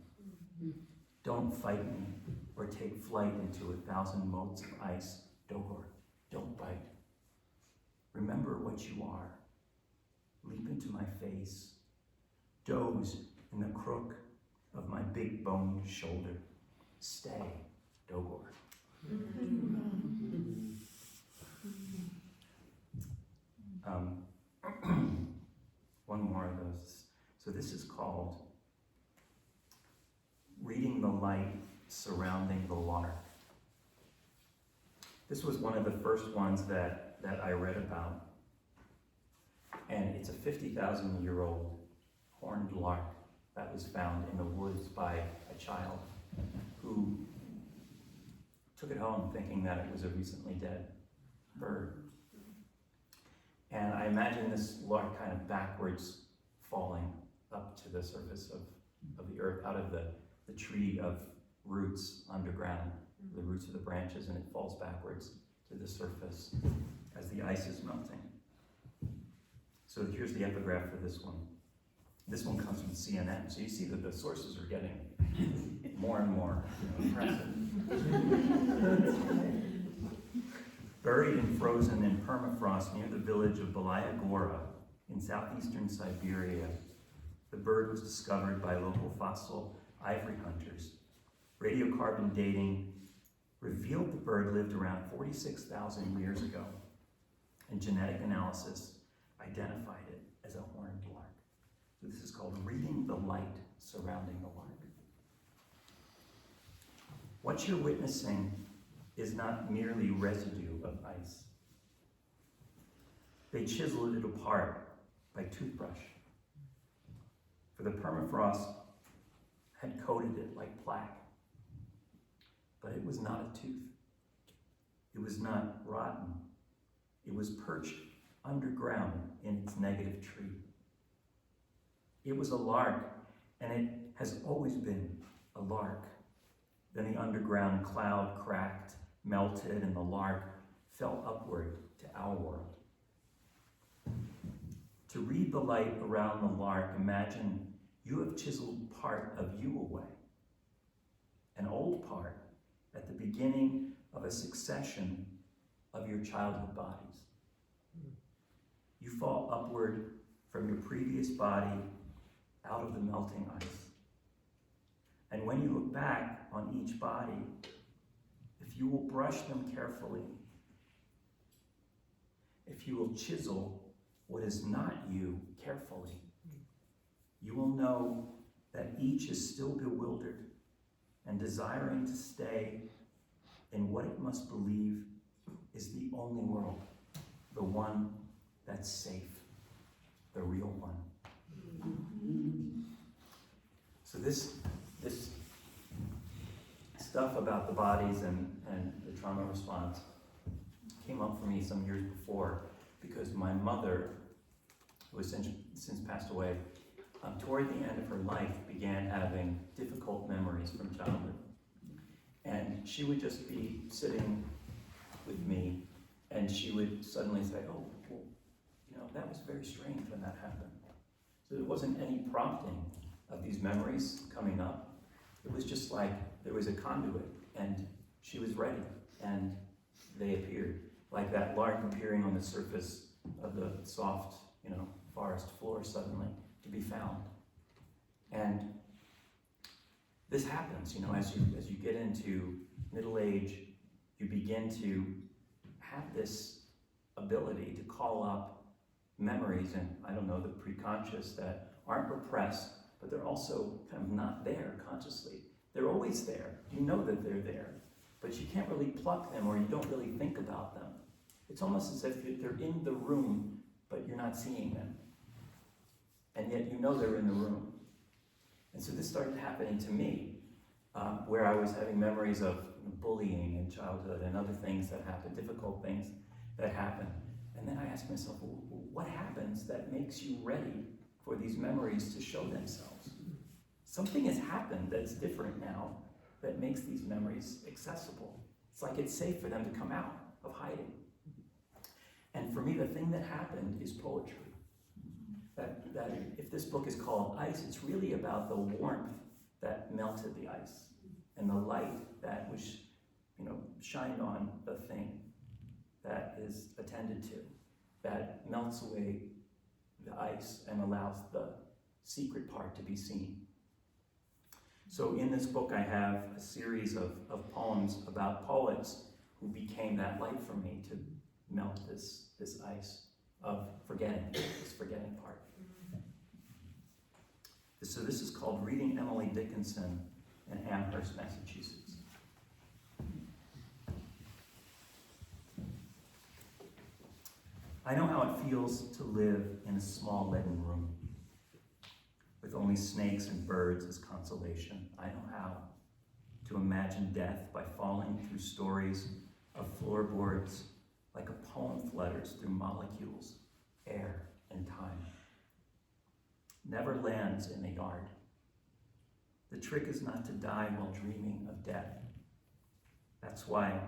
Don't fight me or take flight into 1,000 motes of ice. Dogor, don't bite. Remember what you are. Leap into my face. Doze in the crook of my big boned shoulder. Stay, Dogor. One more of those. So this is called Reading the Light Surrounding the Lark. This was one of the first ones that I read about. And it's a 50,000-year-old horned lark that was found in the woods by a child who took it home thinking that it was a recently dead bird. And I imagine this lark kind of backwards falling up to the surface of the earth, out of the tree of roots underground, the roots of the branches, and it falls backwards to the surface as the ice is melting. So here's the epigraph for this one. This one comes from CNN, so you see that the sources are getting more and more impressive. Buried and frozen in permafrost near the village of Belaya Gora in southeastern Siberia, the bird was discovered by local fossil ivory hunters. Radiocarbon dating revealed the bird lived around 46,000 years ago, and genetic analysis identified it as a horned lark. So this is called Reading the Light Surrounding the Lark. What you're witnessing is not merely residue of ice. They chiseled it apart by toothbrush. For the permafrost had coated it like plaque. But it was not a tooth. It was not rotten. It was perched underground in its negative tree. It was a lark, and it has always been a lark. Then the underground cloud cracked, melted, and the lark fell upward to our world. To read the light around the lark, imagine you have chiseled part of you away, an old part at the beginning of a succession of your childhood bodies. You fall upward from your previous body out of the melting ice. And when you look back on each body, if you will brush them carefully, if you will chisel what is not you carefully, you will know that each is still bewildered and desiring to stay in what it must believe is the only world, the one that's safe, the real one. So this stuff about the bodies and the trauma response came up for me some years before because my mother, who has since passed away, toward the end of her life began having difficult memories from childhood. And she would just be sitting with me and she would suddenly say, oh, well, that was very strange when that happened. So there wasn't any prompting of these memories coming up. It was just like there was a conduit and she was ready and they appeared. Like that lark appearing on the surface of the soft, forest floor suddenly to be found. And this happens, as you get into middle age, you begin to have this ability to call up memories and, the preconscious that aren't repressed, but they're also kind of not there consciously. They're always there. You know that they're there, but you can't really pluck them or you don't really think about them. It's almost as if they're in the room, but you're not seeing them. And yet you know they're in the room. And so this started happening to me, where I was having memories of bullying in childhood and other things that happened, difficult things that happened. And then I asked myself, well, what happens that makes you ready for these memories to show themselves? Something has happened that's different now that makes these memories accessible. It's like it's safe for them to come out of hiding. And And for me, the thing that happened is poetry. That if this book is called Ice, it's really about the warmth that melted the ice and the light that was, shined on the thing that is attended to, that melts away the ice and allows the secret part to be seen. So in this book, I have a series of poems about poets who became that light for me to melt this ice of forgetting, this forgetting part. So this is called Reading Emily Dickinson in Amherst, Massachusetts. I know how it feels to live in a small leaden room with only snakes and birds as consolation. I know how to imagine death by falling through stories of floorboards like a poem flutters through molecules, air, and time. Never lands in the yard. The trick is not to die while dreaming of death. That's why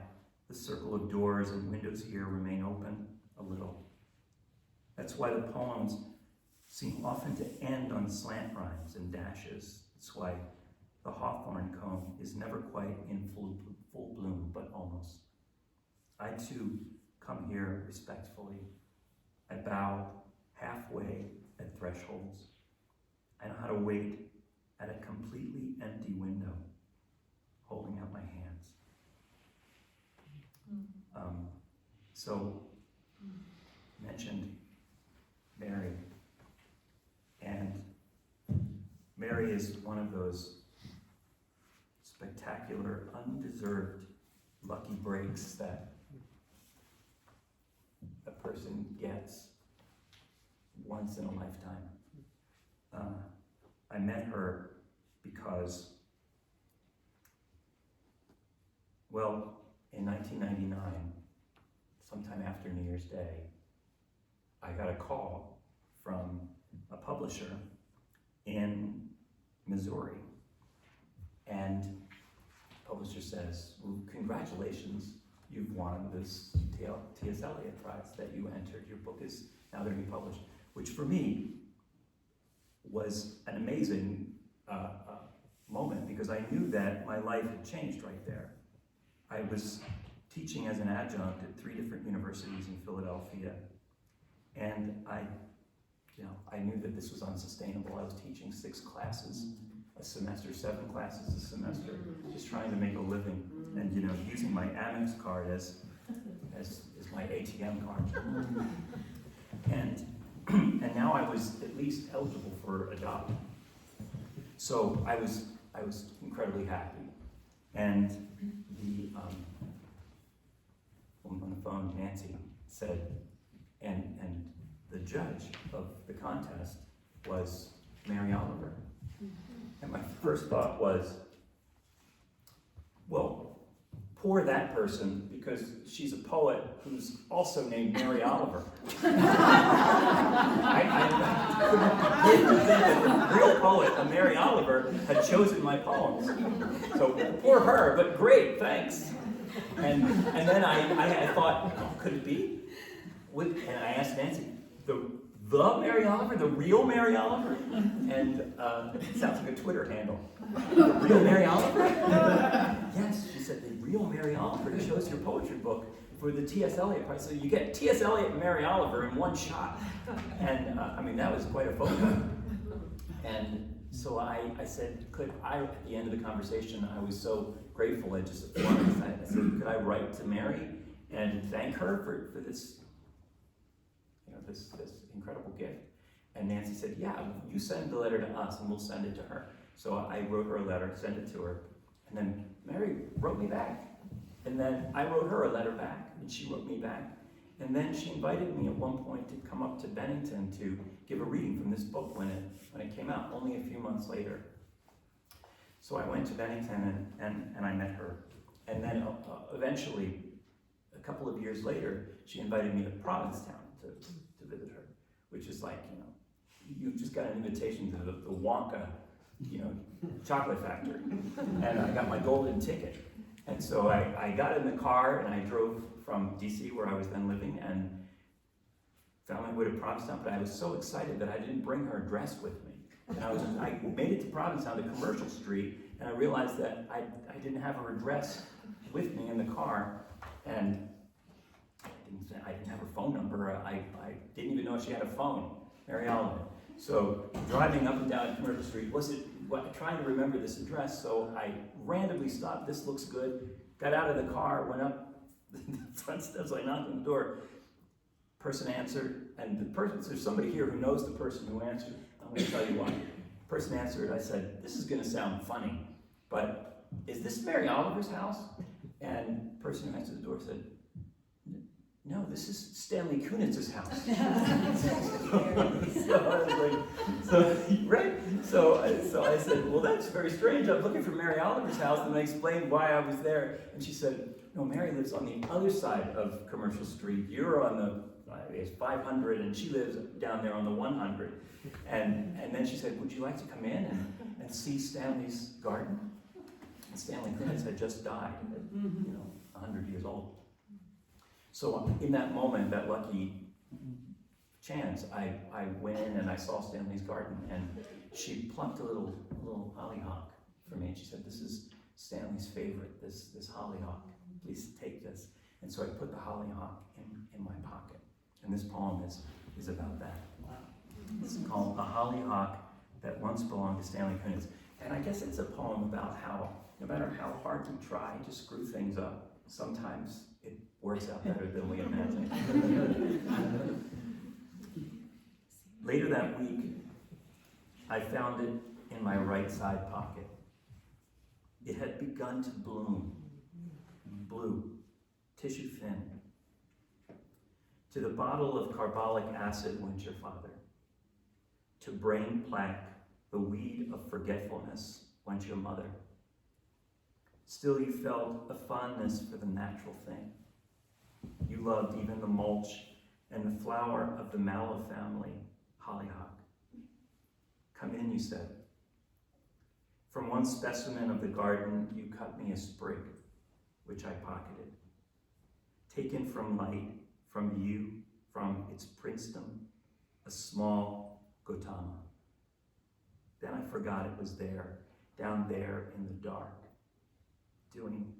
the circle of doors and windows here remain open a little. That's why the poems seem often to end on slant rhymes and dashes. That's why the hawthorn cone is never quite in full bloom, but almost. I too come here respectfully. I bow halfway at thresholds. I know how to wait at a completely empty window, holding out my hands. So, mentioned Mary, and Mary is one of those spectacular, undeserved, lucky breaks that a person gets once in a lifetime. I met her because, well, in 1999, sometime after New Year's Day, I got a call from a publisher in Missouri. And the publisher says, well, congratulations, you've won this T.S. Eliot Prize that you entered. Your book is now going to be published, which for me was an amazing moment because I knew that my life had changed right there. I was teaching as an adjunct at 3 different universities in Philadelphia, and I knew that this was unsustainable. I was teaching 6 classes a semester, 7 classes a semester, just trying to make a living, and using my Amex card as my ATM card. And now I was at least eligible for a job. So I was incredibly happy. And the woman on the phone, Nancy, said, and the judge of the contest was Mary Oliver. And my first thought was, well, poor that person, because she's a poet who's also named Mary Oliver. I didn't think that the real poet, a Mary Oliver, had chosen my poems. So poor her, but great, thanks. And then I thought, oh, could it be? And I asked Nancy, the Mary Oliver, the real Mary Oliver? And it sounds like a Twitter handle. The real Mary Oliver? Yes, she said, the real Mary Oliver chose your poetry book for the T.S. Eliot Prize. So you get T.S. Eliot and Mary Oliver in one shot. And that was quite a photo. And so I said, at the end of the conversation, I was so grateful, I just I said, could I write to Mary and thank her for this, this incredible gift? And Nancy said, yeah, you send the letter to us and we'll send it to her. So I wrote her a letter, sent it to her, and then Mary wrote me back. And then I wrote her a letter back, and she wrote me back. And then she invited me at one point to come up to Bennington to give a reading from this book when it came out, only a few months later. So I went to Bennington and I met her. And then eventually, a couple of years later, she invited me to Provincetown to visit her, which is like, you just got an invitation to the Wonka, chocolate factory. And I got my golden ticket. And so I got in the car and I drove from DC, where I was then living, and found my way to Provincetown, but I was so excited that I didn't bring her dress with me. And I made it to Provincetown, to Commercial Street, and I realized that I didn't have her address with me in the car, and I didn't have her phone number. I didn't even know if she had a phone, Mary Oliver. So driving up and down Commercial Street, trying to remember this address, so I randomly stopped, this looks good, got out of the car, went up the front steps, I knocked on the door, person answered, and there's somebody here who knows the person who answered. I'm going to tell you why. Person answered, I said, this is going to sound funny, but is this Mary Oliver's house? And the person who answered the door said, no, this is Stanley Kunitz's house. So I said, well, that's very strange. I'm looking for Mary Oliver's house, and I explained why I was there. And she said, no, Mary lives on the other side of Commercial Street. You're on the 500, and she lives down there on the 100. And then she said, would you like to come in and see Stanley's garden? And Stanley Kunitz had just died at 100 years old. So in that moment, that lucky chance, I went in and I saw Stanley's garden, and she plucked a little hollyhock for me, and she said, this is Stanley's favorite, this hollyhock, please take this. And so I put the hollyhock in my pocket, and this poem is about that. Wow. It's called A Hollyhock That Once Belonged to Stanley Kunitz. And I guess it's a poem about how, no matter how hard we try to screw things up, sometimes it works out better than we imagined. Later that week, I found it in my right side pocket. It had begun to bloom, blue, tissue thin. To the bottle of carbolic acid went your father. To brain plaque, the weed of forgetfulness went your mother. Still you felt a fondness for the natural thing. You loved even the mulch and the flower of the mallow family, hollyhock. Come in, you said. From one specimen of the garden, you cut me a sprig, which I pocketed. Taken from light, from you, from its princedom, a small Gautama. Then I forgot it was there, down there in the dark, doing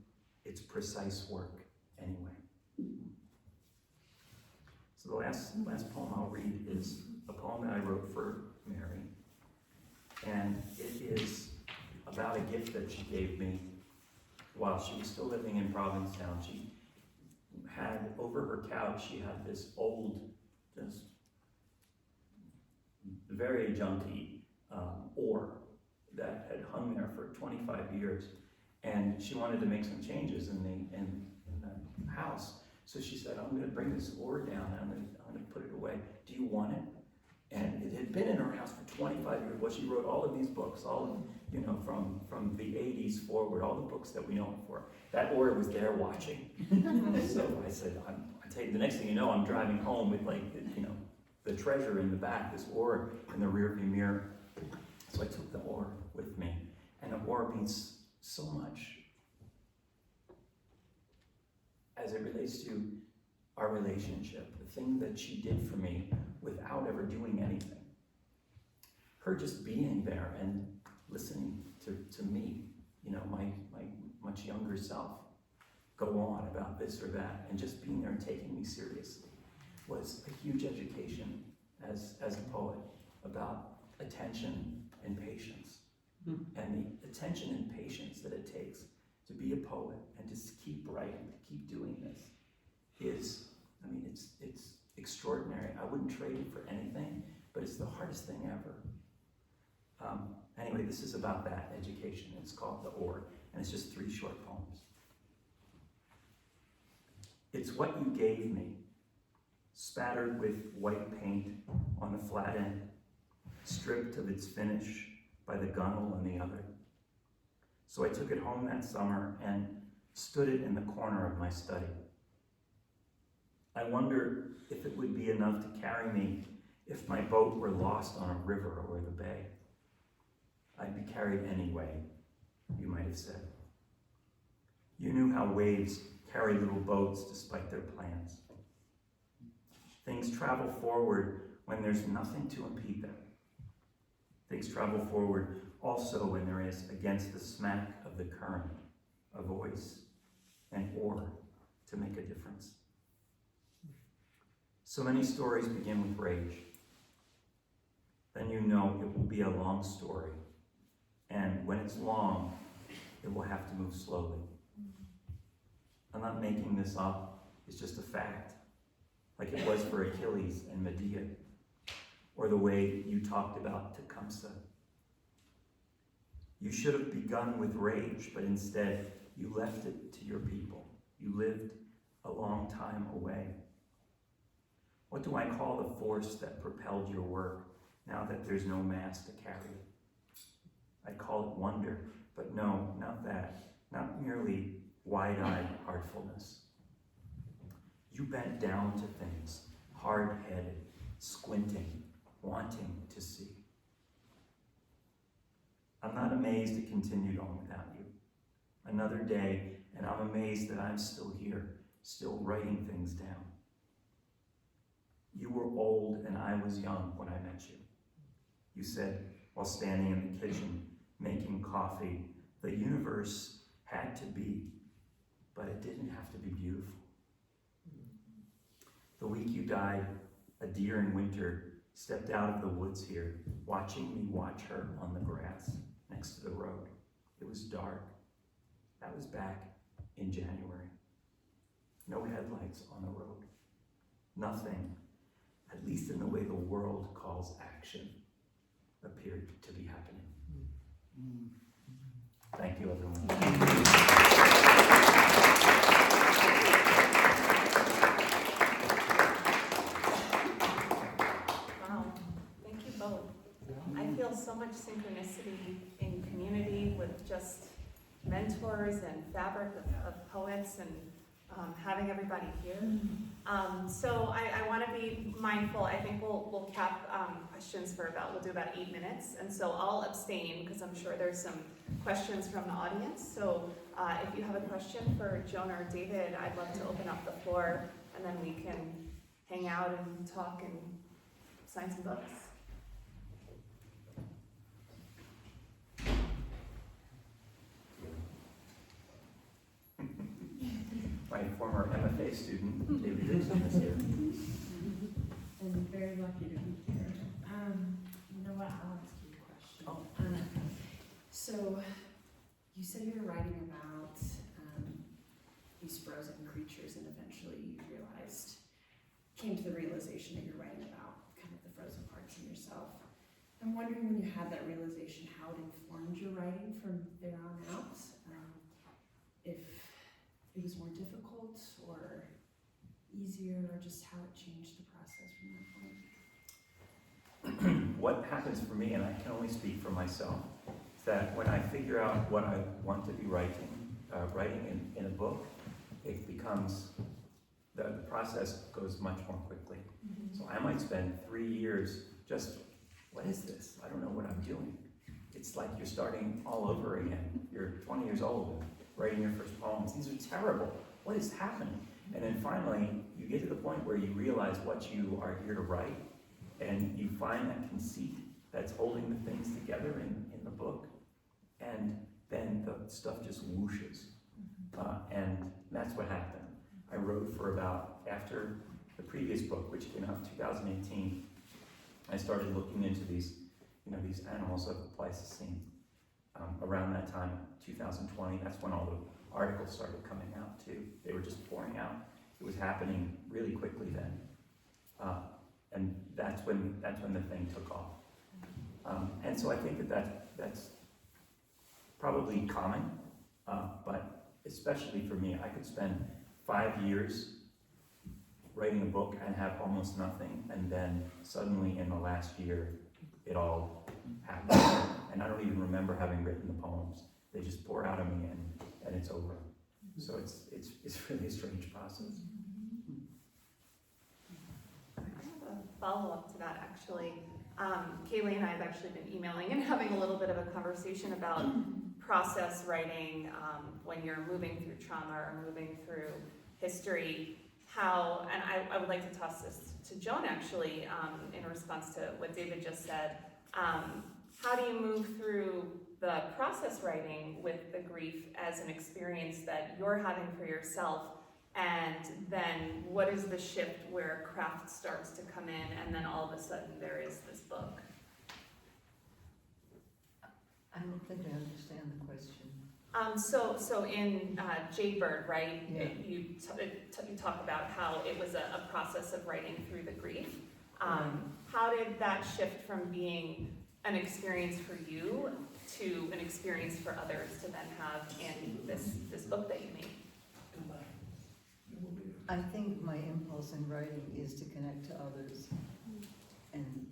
its precise work anyway. So the last poem I'll read is a poem that I wrote for Mary, and it is about a gift that she gave me while she was still living in Provincetown. She had, over her couch, she had this old, just very junky ore that had hung there for 25 years. And she wanted to make some changes in the house. So she said, I'm going to bring this ore down, and I'm going to put it away. Do you want it? And it had been in her house for 25 years. Well, she wrote all of these books, all from the 80s forward, all the books that we know her for. That ore was there watching. So I said, I tell you, the next thing you know, I'm driving home with the treasure in the back, this ore in the rearview mirror. So I took the ore with me, and the ore means so much as it relates to our relationship, the thing that she did for me without ever doing anything. Her just being there and listening to me, my much younger self, go on about this or that, and just being there and taking me seriously was a huge education as a poet about attention and patience. And the attention and patience that it takes to be a poet and to keep writing, to keep doing this is, it's extraordinary. I wouldn't trade it for anything, but it's the hardest thing ever. Anyway, this is about that education. It's called The Ore, and it's just 3 short poems. It's what you gave me, spattered with white paint on the flat end, stripped of its finish by the gunnel on the other. So I took it home that summer and stood it in the corner of my study. I wonder if it would be enough to carry me if my boat were lost on a river or the bay. I'd be carried anyway, you might have said. You knew how waves carry little boats despite their plans. Things travel forward when there's nothing to impede them. Things travel forward also when there is, against the smack of the current, a voice, an oar to make a difference. So many stories begin with rage. Then you know it will be a long story. And when it's long, it will have to move slowly. I'm not making this up, it's just a fact. Like it was for Achilles and Medea, or the way you talked about Tecumseh. You should have begun with rage, but instead you left it to your people. You lived a long time away. What do I call the force that propelled your work now that there's no mass to carry? I call it wonder, but no, not that. Not merely wide-eyed artfulness. You bent down to things, hard-headed, squinting, wanting to see. I'm not amazed it continued on without you. Another day, and I'm amazed that I'm still here, still writing things down. You were old and I was young when I met you. You said, while standing in the kitchen, making coffee, the universe had to be, but it didn't have to be beautiful. The week you died, a deer in winter stepped out of the woods here, watching me watch her on the grass next to the road. It was dark. That was back in January. No headlights on the road. Nothing, at least in the way the world calls action, appeared to be happening. Thank you, everyone. Wow, thank you both. I feel so much synchronicity in community with just mentors and fabric of poets and having everybody here. So I want to be mindful. I think we'll cap questions for we'll do about 8 minutes. And so I'll abstain because I'm sure there's some questions from the audience. So if you have a question for Joan or David, I'd love to open up the floor and then we can hang out and talk and sign some books. My former MFA student, David Dixon, is here. I'm very lucky to be here. You know what, I'll ask you a question. Oh. So, you said you were writing about these frozen creatures and eventually you came to the realization that you're writing about kind of the frozen parts in yourself. I'm wondering when you had that realization, how it informed your writing from there on out? If it was more difficult or easier, or just how it changed the process from that point? What happens for me, and I can only speak for myself, is that when I figure out what I want to be writing in a book, it becomes, the process goes much more quickly. So I might spend 3 years just, what is this? I don't know what I'm doing. It's like you're starting all over again. You're 20 years old and writing your first poems. These are terrible. What is happening? And then finally, you get to the point where you realize what you are here to write, and you find that conceit that's holding the things together in the book, and then the stuff just whooshes. And that's what happened. I wrote for about, after the previous book, which came out in 2018, I started looking into these animals of the Pleistocene. Around that time, 2020, that's when all the articles started coming out too. They were just pouring out. It was happening really quickly then. And that's when the thing took off. And so I think that's probably common, but especially for me, I could spend 5 years writing a book and have almost nothing, and then suddenly in the last year, it all happened. And I don't even remember having written the poems. They just pour out of me and it's over. So it's really a strange process. I have a follow-up to that, actually. Kaylee and I have actually been emailing and having a little bit of a conversation about process writing when you're moving through trauma or moving through history. how, and I would like to toss this to Joan actually, in response to what David just said. How do you move through the process writing with the grief as an experience that you're having for yourself? And then what is the shift where craft starts to come in and then all of a sudden there is this book? I don't think I understand the question. So in Jaybird, right, Yeah. you talk about how it was a process of writing through the grief. How did that shift from being an experience for you to an experience for others to then have in this book that you made? I think my impulse in writing is to connect to others, and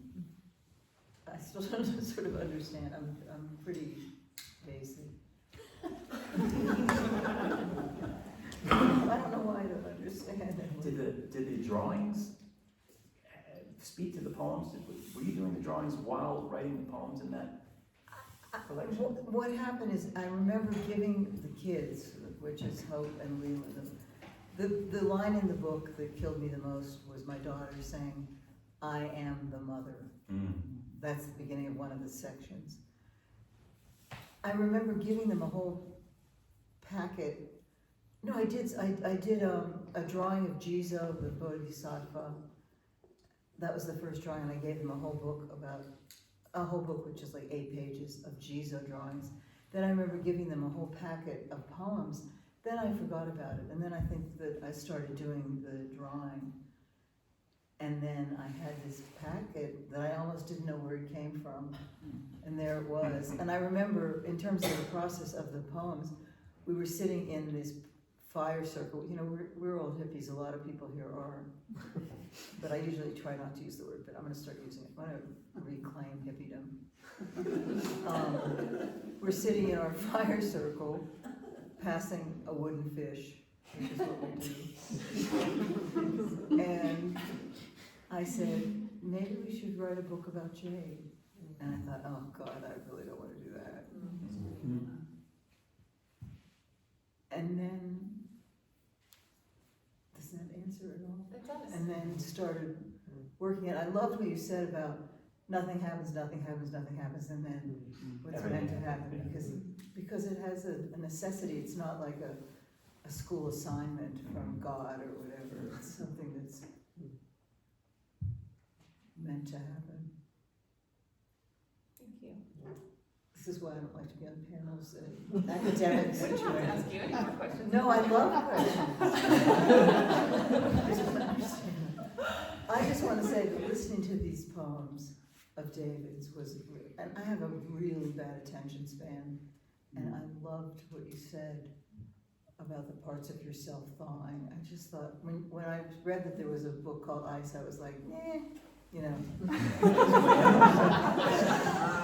I still don't sort of understand. I'm pretty basic. I don't know why I don't understand it. Did the drawings speak to the poems? Were you doing the drawings while writing the poems in that collection? What happened is, I remember giving the kids, which is Hope and Leland, the line in the book that killed me the most was my daughter saying, "I am the mother." That's the beginning of one of the sections. I remember giving them a whole packet. No, I did a drawing of Jizo, the Bodhisattva. That was the first drawing, and I gave them a whole book which is like 8 pages of Jizo drawings. Then I remember giving them a whole packet of poems. Then I forgot about it, and then I think that I started doing the drawing. And then I had this packet that I almost didn't know where it came from, and there it was. And I remember, in terms of the process of the poems, we were sitting in this fire circle. You know, we're old hippies, a lot of people here are. But I usually try not to use the word, but I'm gonna start using it. I'm gonna reclaim hippiedom. We're sitting in our fire circle, passing a wooden fish, which is what we do. And I said, maybe we should write a book about Jade. And I thought, oh God, I really don't want to do that. And then, does that answer it all? It does. And then started working it. I loved what you said about nothing happens, nothing happens, nothing happens, and then what's meant to happen, because it has a necessity. It's not like a school assignment from God or whatever. It's something that's meant to happen. Thank you. This is why I don't like to be on panels and academic I don't have to ask situations. you any more questions. No, I love questions. I just want to say that listening to these poems of David's was, and I have a really bad attention span, and I loved what you said about the parts of yourself thawing. I just thought, when I read that there was a book called Ice, I was like, you know.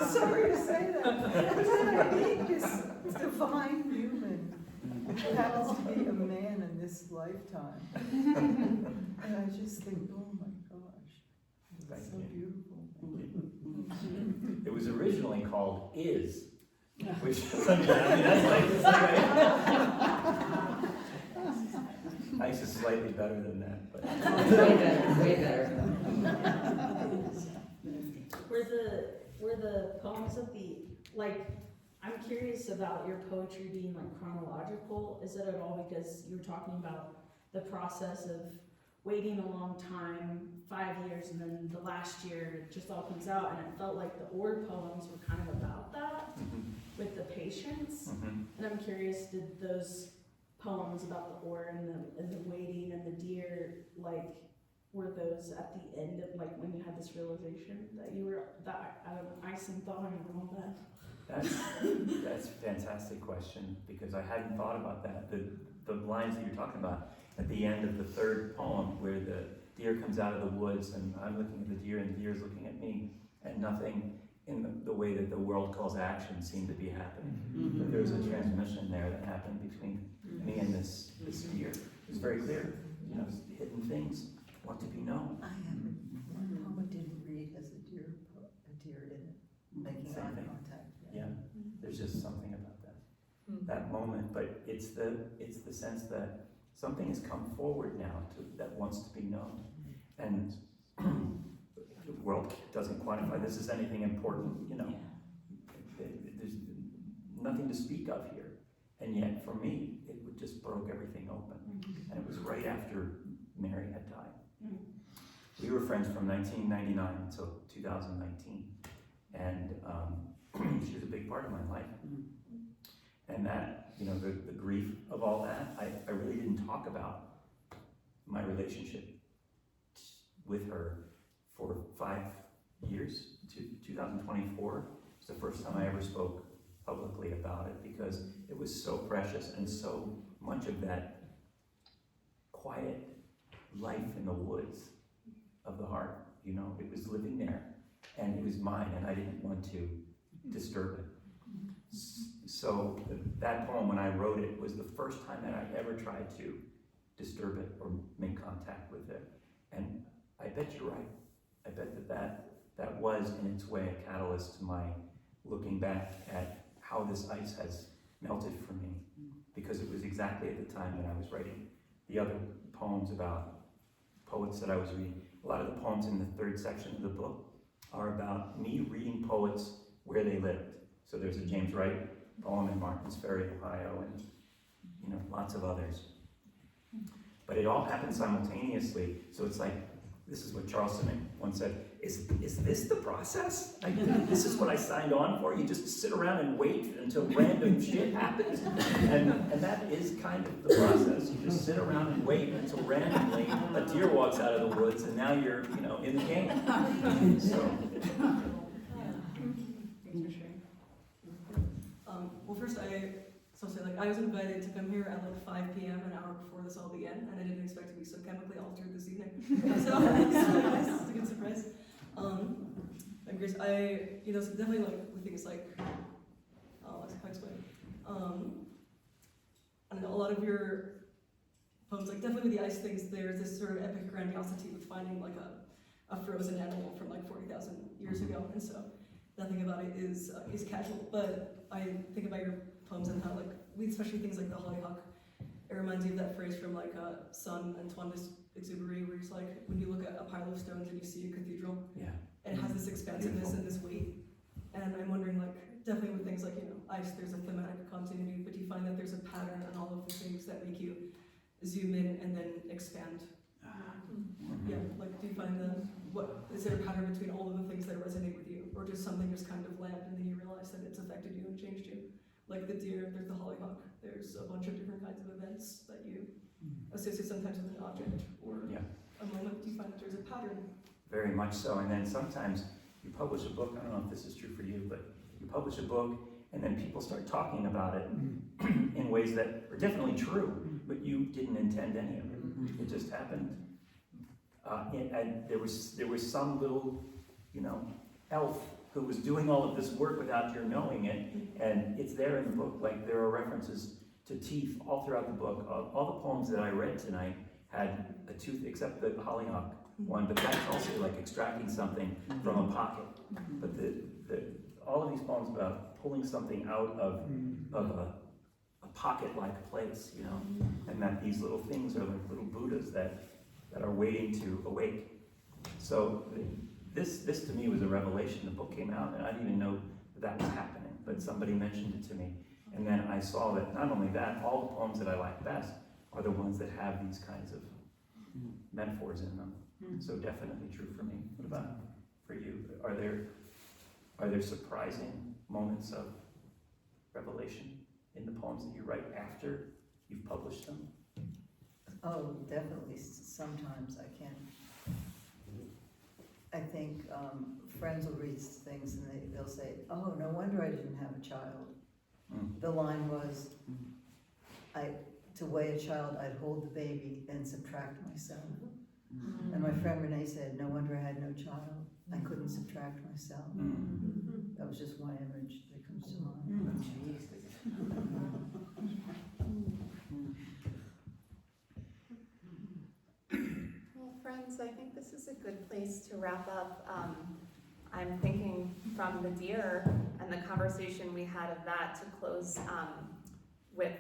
Sorry to say that. And then I meet this divine human who happens to be a man in this lifetime. And I just think, oh my gosh, it's so beautiful. It was originally called Is, which, I mean, that's like Ice is slightly better than that, but. Way better. Were the poems of the, like, I'm curious about your poetry being like chronological. Is it at all because you were talking about the process of waiting a long time, 5 years, and then the last year it just all comes out, and it felt like the Ord poems were kind of about that with the patience. And I'm curious, did those poems about the Ord and the waiting and the deer, like, were those at the end of, like, when you had this realization that you were that ice and thawing and all that? That's a fantastic question, because I hadn't thought about that. The lines that you're talking about at the end of the third poem, where the deer comes out of the woods and I'm looking at the deer and the deer is looking at me, and nothing in the way that the world calls action seemed to be happening. But there was a transmission there that happened between me and this deer. It was very clear, you know, hidden things want to be known. I have one poem I didn't read has a deer in it, making Same eye thing. contact. Yeah, there's just something about that moment. But it's the sense that something has come forward now that wants to be known. And the world doesn't quantify this as anything important, you know. There's nothing to speak of here. And yet, for me, it just broke everything open. And it was right after Mary had died. We were friends from 1999 until 2019. And she was a big part of my life. And that, you know, the grief of all that, I really didn't talk about my relationship with her for 5 years. 2024 was the first time I ever spoke publicly about it, because it was so precious, and so much of that quiet life in the woods of the heart, you know, it was living there, and it was mine, and I didn't want to disturb it. So that poem, when I wrote it, was the first time that I ever tried to disturb it or make contact with it. And I bet you're right. I bet that was in its way a catalyst to my looking back at how this ice has melted for me, because it was exactly at the time that I was writing the other poems about poets that I was reading. A lot of the poems in the third section of the book are about me reading poets where they lived. So there's a James Wright poem in Martins Ferry, Ohio, and you know, lots of others. But it all happened simultaneously. So it's like, this is what Charleston once said, is this the process? This is what I signed on for? You just sit around and wait until random shit happens? And that is kind of the process. You just sit around and wait until randomly a deer walks out of the woods, and now you're, you know, in the game. So. Well, first I was invited to come here at like 5 p.m. an hour before this all began, and I didn't expect to be so chemically altered this evening. So it's a good surprise. And Grace, so definitely like with things like, how to explain. I don't know, a lot of your poems, like definitely with the ice things, there's this sort of epic grandiosity with finding like a frozen animal from like 40,000 years ago, and so nothing about it is casual. But I think about your poems and how, like, especially things like the hollyhock, it reminds you of that phrase from like Son Antoine Exupery, where he's like, when you look at a pile of stones and you see a cathedral, Yeah. it has this expansiveness and this weight. And I'm wondering, like, definitely with things like, you know, ice, there's a thematic continuity, but do you find that there's a pattern in all of the things that make you zoom in and then expand? Yeah, like, do you find is there a pattern between all of the things that resonate with you, or does something just kind of land and then you realize that it's affected you and changed you? Like the deer, there's the hollyhock, there's a bunch of different kinds of events that you associate sometimes with an object or a moment. Do you find that there's a pattern? Very much so. And then sometimes you publish a book, I don't know if this is true for you, but you publish a book and then people start talking about it in ways that are definitely true, but you didn't intend any of it. It just happened. And there was some little, you know, elf who was doing all of this work without your knowing it, and it's there in the book. Like, there are references to teeth all throughout the book. All the poems that I read tonight had a tooth, except the hollyhock one, but that's also like extracting something from a pocket. But all of these poems about pulling something out of a pocket-like place, you know, and that these little things are like little Buddhas that are waiting to awake. So this to me was a revelation. The book came out and I didn't even know that was happening, but somebody mentioned it to me. And then I saw that not only that, all the poems that I like best are the ones that have these kinds of metaphors in them. So definitely true for me. What about for you? Are there surprising moments of revelation in the poems that you write after you've published them? Oh, definitely. Sometimes I can. I think friends will read things and they'll say, "Oh, no wonder I didn't have a child." The line was, to weigh a child, I'd hold the baby and subtract myself. And my friend Renee said, "No wonder I had no child. I couldn't subtract myself." That was just one image that comes to mind. Well, friends, I think this is a good place to wrap up. I'm thinking from the deer and the conversation we had of that to close with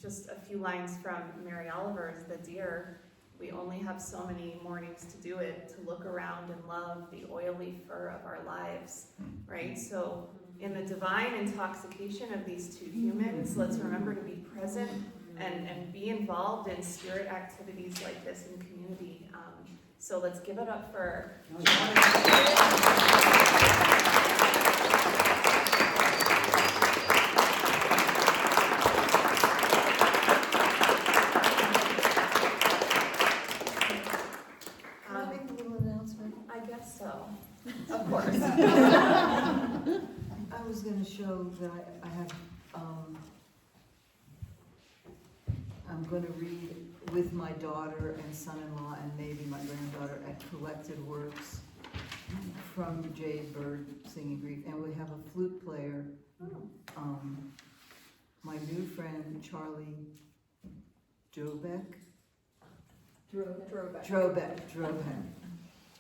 just a few lines from Mary Oliver's The Deer. We only have so many mornings to do it, to look around and love the oily fur of our lives, right? So in the divine intoxication of these two humans, let's remember to be present and be involved in spirit activities like this in community. So let's give it up for Joan. Can I make a little announcement? I guess so. Of course. I was gonna show that I have, I'm gonna read with my daughter and son-in-law and maybe my granddaughter at Collected Works from Jade Bird Singing Grief, and we have a flute player. My new friend Charlie Drobeck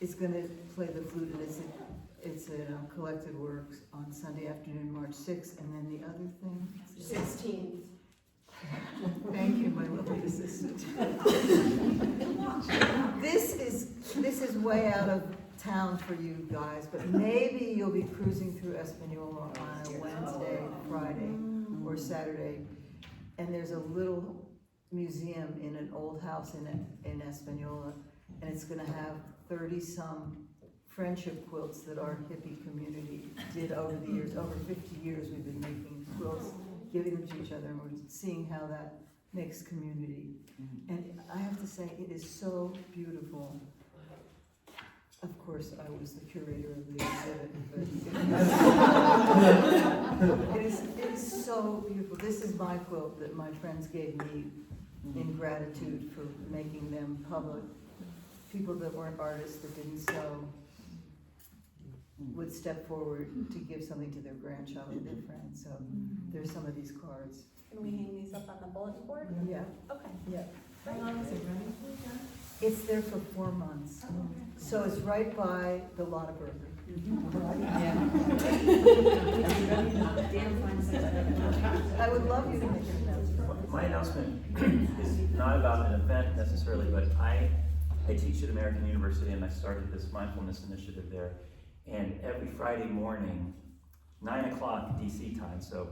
is gonna play the flute, and it's at Collected Works on Sunday afternoon, March 6th, and then the other thing? 16th. Thank you, my lovely assistant. This is way out of town for you guys, but maybe you'll be cruising through Espanola on a Wednesday, Friday, or Saturday, and there's a little museum in an old house in Espanola, and it's gonna have 30-some friendship quilts that our hippie community did over the years. Over 50 years we've been making quilts, giving them to each other, and we're seeing how that makes community. And I have to say, it is so beautiful. Of course, I was the curator of the exhibit, but it is so beautiful. This is my quilt that my friends gave me in gratitude for making them public. People that weren't artists, that didn't sew, would step forward to give something to their grandchild or their friend. So there's some of these cards. Can we hang these up on the bulletin board? Yeah, Okay. yeah. How long is it running? It's there for 4 months. So it's right by the Logghe Burger. I would love you to make an announcement. My announcement is not about an event necessarily, but I teach at American University, and I started this mindfulness initiative there. And every Friday morning, 9 o'clock DC time, so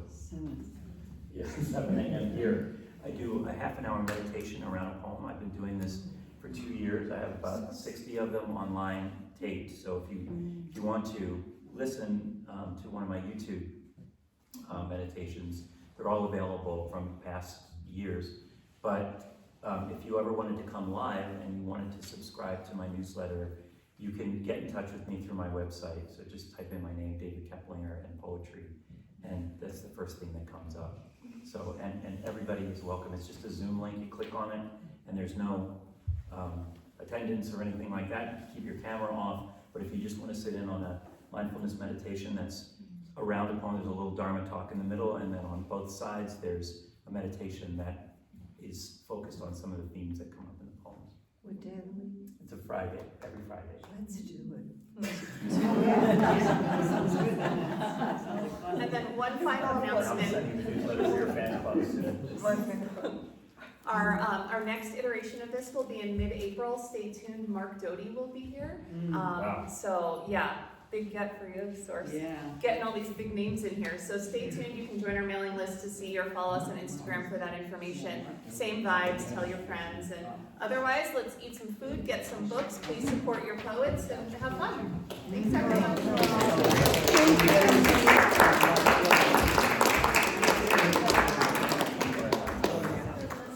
yes, 7 a.m. here, I do a half-an-hour meditation around a poem. I've been doing this for 2 years. I have about 60 of them online taped. So if you want to listen to one of my YouTube meditations, they're all available from past years. But if you ever wanted to come live and you wanted to subscribe to my newsletter, you can get in touch with me through my website. So just type in my name, David Keplinger, and poetry, and that's the first thing that comes up. So, and everybody is welcome. It's just a Zoom link. You click on it, and there's no attendance or anything like that. Keep your camera off. But if you just want to sit in on a mindfulness meditation that's around a poem, there's a little Dharma talk in the middle, and then on both sides there's a meditation that is focused on some of the themes that come up in the poems. What day of the week? It's a Friday, every Friday. Let's do it. And then one final I'm announcement. sending the newsletter to your fan club soon. Our next iteration of this will be in mid-April. Stay tuned. Mark Doty will be here. Wow. So yeah, big get for you, Source. Yeah. Getting all these big names in here. So stay tuned. You can join our mailing list to see or follow us on Instagram for that information. Same vibes. Tell your friends. And otherwise, let's eat some food, get some books. Please support your poets and have fun. Thanks, everyone.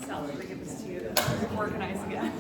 Sal, I'll give this to you to organize again.